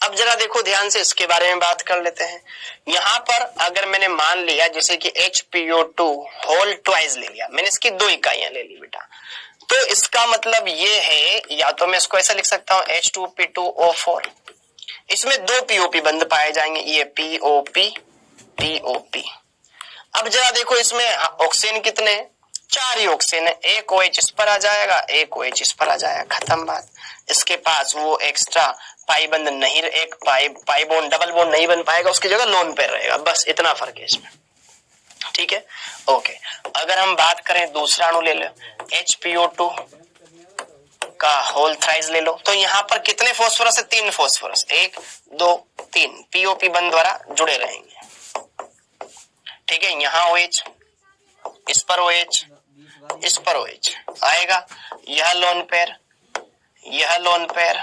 अब जरा देखो ध्यान से, इसके बारे में बात कर लेते हैं। यहाँ पर अगर मैंने मान लिया जैसे कि HPO2 होल ट्वाइस ले लिया, मैंने इसकी 2 इकाइयां ले ली बेटा, तो इसका मतलब ये है, या तो मैं इसको ऐसा लिख सकता हूँ H2P2O4, इसमें 2 POP बंद पाए जाएंगे, ये POP। अब जरा देखो, इसमें ऑक्सीजन कितने? 4 ही ऑक्सीजन है, एक OH इस पर आ जाएगा, एक OH इस पर आ जाएगा, खत्म बात। इसके पास वो एक्स्ट्रा पाई बंद नहीं, एक पाई बोन डबल बोन नहीं बन पाएगा, उसकी जगह लोन पेयर रहेगा, बस इतना फर्क है इसमें। ठीक है, ओके। अगर हम बात करें दूसरा अणु ले लो, HPO2 का होल थ्राइस ले लो। तो यहाँ पर कितने फास्फोरस है? 3 फास्फोरस, 1 2 3 पीओपी बंद द्वारा जुड़े रहेंगे। ठीक है, यहाँ OH, इस पर OH, इस पर OH आएगा। यह लोन पेयर, यह लोन पेयर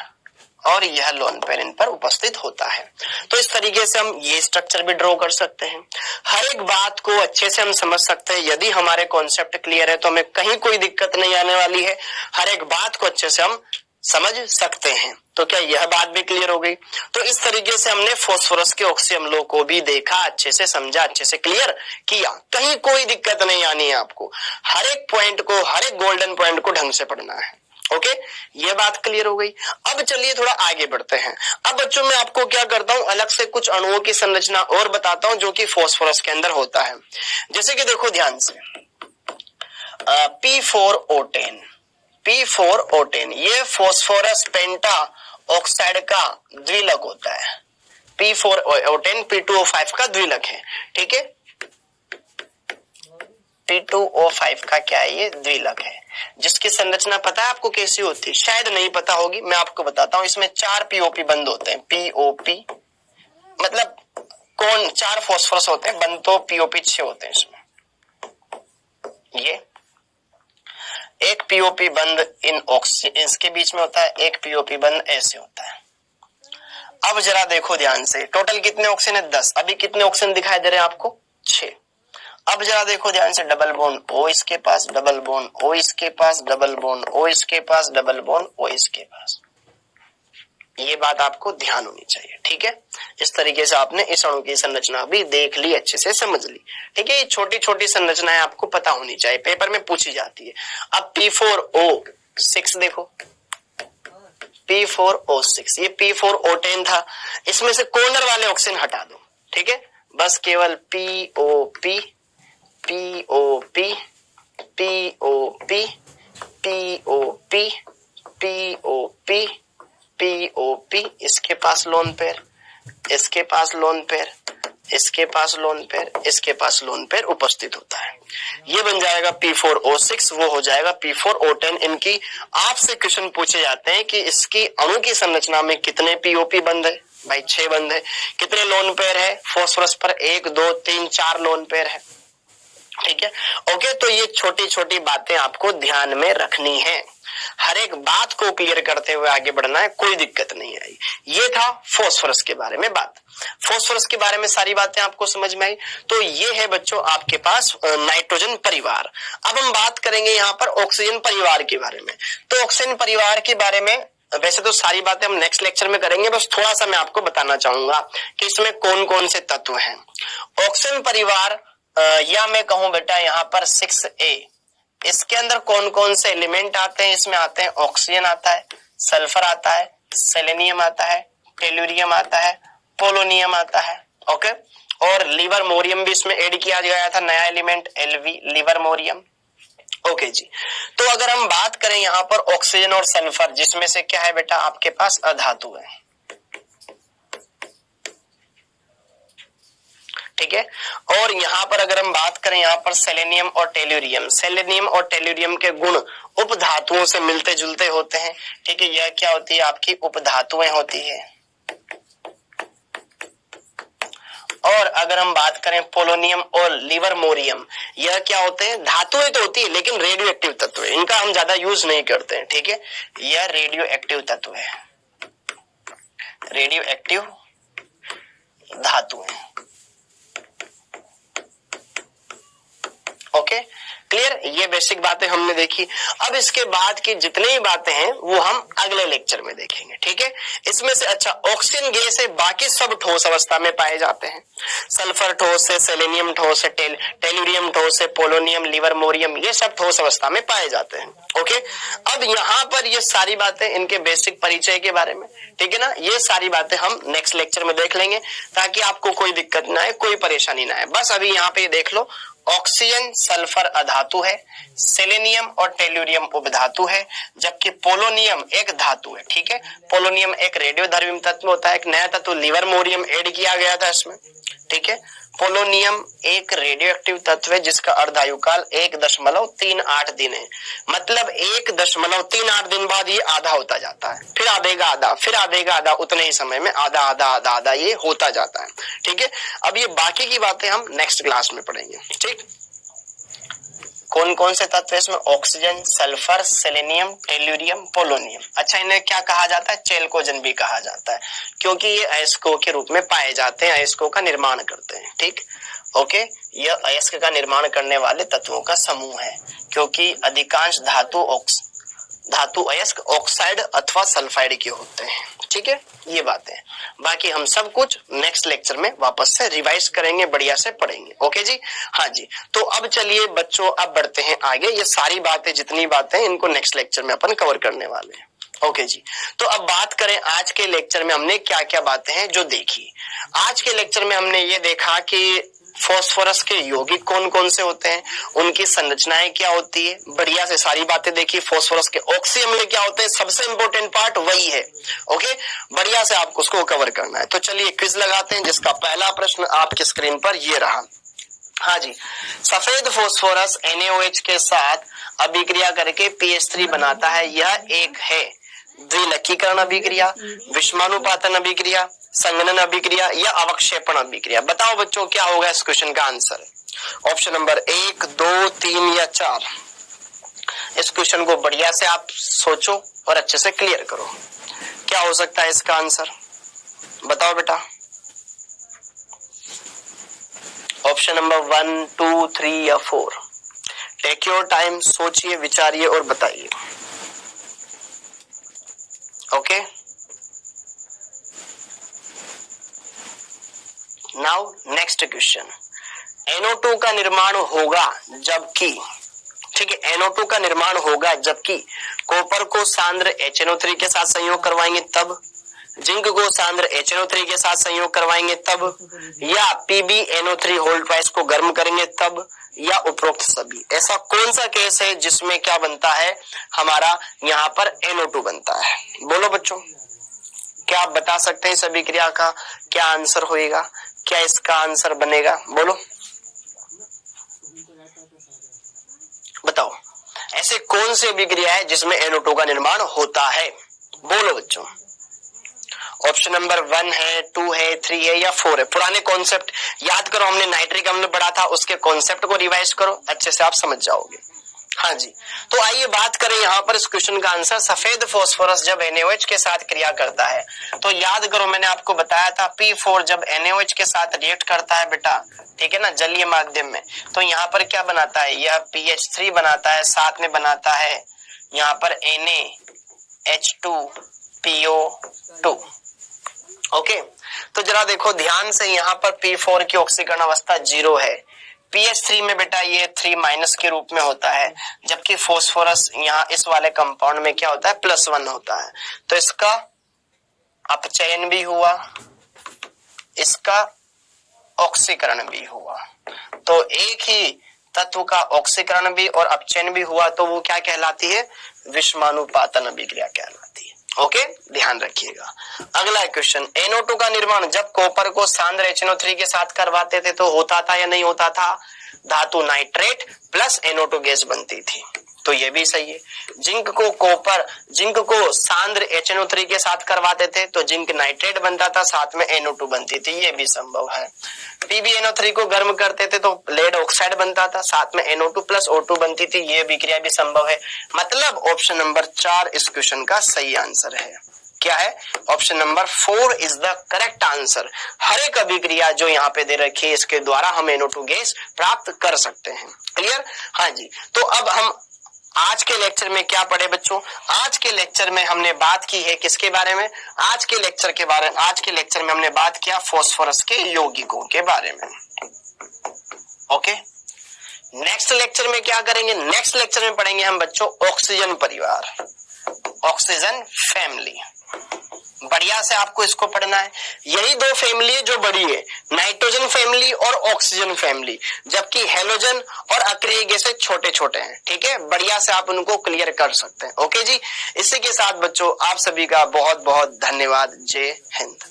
और यह लोन पेयर इन पर उपस्थित होता है। तो इस तरीके से हम ये स्ट्रक्चर भी ड्रॉ कर सकते हैं। हर एक बात को अच्छे से हम समझ सकते हैं। यदि हमारे कॉन्सेप्ट क्लियर है तो हमें कहीं कोई दिक्कत नहीं आने वाली है। हर एक बात को अच्छे से हम समझ सकते हैं। तो क्या यह बात भी क्लियर हो गई? तो इस तरीके से हमने फास्फोरस के ऑक्सी अम्लों को भी देखा, अच्छे से समझा, अच्छे से क्लियर किया। कहीं कोई दिक्कत नहीं आनी है आपको। हर एक पॉइंट को, हर एक गोल्डन पॉइंट को ढंग से पढ़ना है। ओके, ये बात क्लियर हो गई। अब चलिए थोड़ा आगे बढ़ते हैं। अब बच्चों मैं आपको क्या करता हूं, अलग से कुछ अणुओं की संरचना और बताता हूं जो कि फास्फोरस के अंदर होता है। जैसे कि देखो ध्यान से, P4O10, P4O10 ये फास्फोरस पेंटा ऑक्साइड का द्विलक होता है। P4O10 P2O5 का द्विलक है। ठीक है, P2O5 का क्या है? ये द्विलक है, जिसकी संरचना पता है आपको कैसी होती है? शायद नहीं पता होगी, मैं आपको बताता हूं। इसमें 4 पीओपी बंद होते हैं। पीओपी मतलब कौन? 4 फास्फोरस होते हैं, बंद तो पीओपी 6 होते हैं इसमें। ये एक पीओपी बंद इन ऑक्सीजन इसके बीच में होता है, एक पीओपी बंद ऐसे होता है। अब जरा देखो ध्यान से, टोटल कितने ऑक्सीजन है? 10। अभी कितने ऑक्सीजन दिखाई दे रहे हैं आपको? 6। अब जरा देखो ध्यान से, डबल बॉन्ड O इसके पास, डबल बॉन्ड O इसके पास, डबल बॉन्ड O इसके पास, डबल बॉन्ड O इसके पास। ये बात आपको ध्यान होनी चाहिए। ठीक है, इस तरीके से आपने इस अणु की संरचना भी देख ली, अच्छे से समझ ली। ठीक है, ये छोटी छोटी संरचनाएं आपको पता होनी चाहिए, पेपर में पूछी जाती है। अब P4O6 देखो, P4O6 ये P4O10 था। इसमें से कॉर्नर वाले ऑक्सीजन हटा दो। ठीक है, बस केवल POP POP POP POP POP POP इसके पास लोन पेयर, इसके पास लोन पेयर, इसके पास लोन पेयर, इसके पास लोन पेयर उपस्थित होता है। ये बन जाएगा P4O6, वो हो जाएगा P4O10। इनकी आपसे क्वेश्चन पूछे जाते हैं कि इसकी अणु की संरचना में कितने POP बंद है? भाई 6 बंद है। कितने लोन पेयर है फास्फोरस पर? 1 2 3 4 लोन पेयर है। ठीक है, ओके। तो ये छोटी छोटी बातें आपको ध्यान में रखनी है। हर एक बात को क्लियर करते हुए आगे बढ़ना है, कोई दिक्कत नहीं आई। ये था फास्फोरस के बारे में बात। फास्फोरस के बारे में सारी बातें आपको समझ में आई। तो ये है बच्चों आपके पास नाइट्रोजन परिवार। अब हम बात करेंगे यहाँ पर ऑक्सीजन परिवार के बारे में। तो ऑक्सीजन परिवार के बारे में वैसे तो सारी बातें हम नेक्स्ट लेक्चर में करेंगे, बस थोड़ा सा मैं आपको बताना चाहूंगा कि इसमें कौन कौन से तत्व हैं। ऑक्सीजन परिवार या मैं कहूं बेटा यहाँ पर 6A, इसके अंदर कौन कौन से एलिमेंट आते हैं? इसमें आते हैं ऑक्सीजन आता है, सल्फर आता है, सेलेनियम आता है, टेलुरियम आता है, पोलोनियम आता है। ओके, और लिवरमोरियम भी इसमें ऐड किया गया था, नया एलिमेंट LV लिवरमोरियम। ओके जी, तो अगर हम बात करें यहाँ पर ऑक्सीजन और सल्फर, जिसमें से क्या है बेटा आपके पास अधातु है। ठीक है, और यहाँ पर अगर हम बात करें यहाँ पर सेलेनियम और टेलुरियम, सेलेनियम और टेलुरियम के गुण उपधातुओं से मिलते जुलते होते हैं। ठीक है, यह क्या होती है? आपकी उपधातुएं होती है। और अगर हम बात करें पोलोनियम और लिवरमोरियम, यह क्या होते हैं? धातुएं तो होती है लेकिन रेडियो एक्टिव तत्व है, इनका हम ज्यादा यूज नहीं करते हैं। ठीक है, यह रेडियो एक्टिव तत्व है, रेडियो एक्टिव धातु है। Okay, clear? ये बेसिक बातें हमने देखी। अब इसके बाद की जितनी भी बातें हैं वो हम अगले लेक्चर में देखेंगे। ठीक है, इसमें से अच्छा ऑक्सीजन गैस है, बाकी सब ठोस अवस्था में पाए जाते हैं। सल्फर ठोस है, सेलेनियम ठोस है, टेलुरियम ठोस है, पोलोनियम, लिवरमोरियम, ये सब ठोस अवस्था में पाए जाते हैं। ओके, अब यहाँ पर ये सारी बातें इनके बेसिक परिचय के बारे में, ठीक है ना, ये सारी बातें हम नेक्स्ट लेक्चर में देख लेंगे ताकि आपको कोई दिक्कत ना आए, कोई परेशानी ना आए। बस अभी यहाँ पे देख लो, ऑक्सीजन सल्फर अधातु है, सेलेनियम और टेलुरियम उपधातु है, जबकि पोलोनियम एक धातु है। ठीक है, पोलोनियम एक रेडियोधर्मी तत्व होता है। एक नया तत्व लिवरमोरियम ऐड किया गया था इसमें। ठीक है। पोलोनियम एक रेडियोएक्टिव तत्व है जिसका अर्धायुकाल 1.38 दिन है। मतलब 1.38 दिन बाद ये आधा होता जाता है, फिर आधे का आधा, फिर आधे का आधा, उतने ही समय में आधा आधा आधा आधा ये होता जाता है। ठीक है, अब ये बाकी की बातें हम नेक्स्ट क्लास में पढ़ेंगे। ठीक, कौन कौन से तत्व है इसमें? Oxygen, sulphur, selenium, tellurium, polonium. अच्छा, इन्हें क्या कहा जाता है? चेल्कोजन भी कहा जाता है, क्योंकि ये अयस्कों के रूप में पाए जाते हैं, अयस्कों का निर्माण करते हैं। ठीक, ओके, यह अयस्क का निर्माण करने वाले तत्वों का समूह है, क्योंकि अधिकांश धातु अयस्क ऑक्साइड अथवा सल्फाइड के होते हैं। ठीक है, ये बातें। बाकी हम सब कुछ नेक्स्ट लेक्चर में वापस से रिवाइज करेंगे, बढ़िया से पढ़ेंगे। ओके जी, हाँ जी। तो अब चलिए बच्चों, अब बढ़ते हैं आगे। ये सारी बातें, जितनी बातें इनको नेक्स्ट लेक्चर में अपन कवर करने वाले हैं। ओके जी, तो अब बात करें आज के लेक्चर में हमने क्या क्या बातें हैं जो देखी। आज के लेक्चर में हमने ये देखा कि फास्फोरस के यौगिक कौन कौन से होते हैं, उनकी संरचनाएं क्या होती है, बढ़िया से सारी बातें देखी। फास्फोरस के ऑक्सी अम्ल क्या होते हैं, सबसे इंपॉर्टेंट पार्ट वही है। ओके, बढ़िया से आपको उसको कवर करना है। तो चलिए क्विज लगाते हैं, जिसका पहला प्रश्न आपकी स्क्रीन पर ये रहा। हाँ जी, सफेद फास्फोरस NaOH के साथ अभिक्रिया करके PH3 बनाता है। यह एक है द्विलकीकरण अभिक्रिया, विषमानुपातन अभिक्रिया, संघनन अभिक्रिया या अवक्षेपण अभिक्रिया। बताओ बच्चों, क्या होगा इस क्वेश्चन का आंसर? ऑप्शन नंबर 1, 2, 3 या 4। इस क्वेश्चन को बढ़िया से आप सोचो और अच्छे से क्लियर करो। क्या हो सकता है इसका आंसर? बताओ बेटा। ऑप्शन नंबर 1, 2, 3 या 4। टेक योर टाइम, सोचिए, विचारिए और बताइए। Okay, now next question. NO2 का निर्माण होगा जबकि, ठीक है, NO2 का निर्माण होगा जबकि कॉपर को सांद्र HNO3 के साथ संयोग करवाएंगे तब, जिंक को सांद्र HNO3 के साथ संयोग करवाएंगे तब, या PbNO3 होल ट्वाइस को गर्म करेंगे तब, या उपरोक्त सभी। ऐसा कौन सा केस है जिसमें क्या बनता है हमारा? यहाँ पर NO2 बनता है। बोलो बच्चों, क्या आप बता सकते हैं इस अभिक्रिया का क्या आंसर होएगा? क्या इसका आंसर बनेगा? बोलो, बताओ, ऐसे कौन सी अभिक्रिया है जिसमें NO2 का निर्माण होता है? बोलो बच्चों। ऑप्शन नंबर 1 है, 2 है, 3 है या 4 है। पुराने कॉन्सेप्ट याद करो, हमने नाइट्रिक अम्ल पढ़ा था, उसके कॉन्सेप्ट को रिवाइज करो, अच्छे से आप समझ जाओगे। हाँ जी, तो आइए बात करें यहाँ पर इस क्वेश्चन का आंसर। सफेद फास्फोरस जब NaOH के साथ क्रिया करता है तो याद करो, मैंने आपको बताया था P4 जब NaOH के साथ रिएक्ट करता है बेटा, ठीक है ना, जलीय माध्यम में, तो यहाँ पर क्या बनाता है? यह PH3 बनाता है, साथ में बनाता है यहाँ पर NaH2PO2। ओके, तो जरा देखो ध्यान से, यहाँ पर P4 की ऑक्सीकरण अवस्था 0 है, PH3 में बेटा ये 3- के रूप में होता है, जबकि फास्फोरस यहाँ इस वाले कंपाउंड में क्या होता है? +1 होता है। तो इसका अपचयन भी हुआ, इसका ऑक्सीकरण भी हुआ। तो एक ही तत्व का ऑक्सीकरण भी और अपचयन भी हुआ, तो वो क्या कहलाती है? विषमानुपातन अभिक्रिया कहलाती है। ओके, ध्यान रखिएगा। अगला क्वेश्चन, NO2 का निर्माण जब कॉपर को सांद्र HNO3 के साथ करवाते थे तो होता था या नहीं होता था? धातु नाइट्रेट प्लस NO2 गैस बनती थी, तो ये भी सही है। जिंक को सांद्र HNO3 के साथ करवाते थे तो जिंक नाइट्रेट बनता था, साथ में NO2 बनती थी, ये भी संभव है। PbNO3 को गर्म करते थे तो लेड ऑक्साइड बनता था, साथ में NO2 प्लस O2 बनती थी, ये विक्रिया भी संभव है। मतलब ऑप्शन नंबर 4 इस क्वेश्चन का सही आंसर है। क्या है? Option number 4 is the correct answer. हर एक अभिक्रिया जो यहाँ पे दे रखी है, इसके द्वारा हम NO2 गैस प्राप्त कर सकते हैं। क्लियर? हाँ जी, तो अब हम आज के लेक्चर में क्या पढ़े बच्चों? आज के लेक्चर में हमने बात की है किसके बारे में? आज के लेक्चर में हमने बात किया फास्फोरस के यौगिकों के बारे में। ओके, नेक्स्ट लेक्चर में क्या करेंगे? नेक्स्ट लेक्चर में पढ़ेंगे हम बच्चों ऑक्सीजन परिवार, ऑक्सीजन फैमिली। बढ़िया से आपको इसको पढ़ना है। यही दो फैमिली है जो बड़ी है, नाइट्रोजन फैमिली और ऑक्सीजन फैमिली, जबकि हेलोजन और अक्रिय गैसें छोटे छोटे हैं। ठीक है, बढ़िया से आप उनको क्लियर कर सकते हैं। ओके जी, इसी के साथ बच्चों आप सभी का बहुत बहुत धन्यवाद। जय हिंद।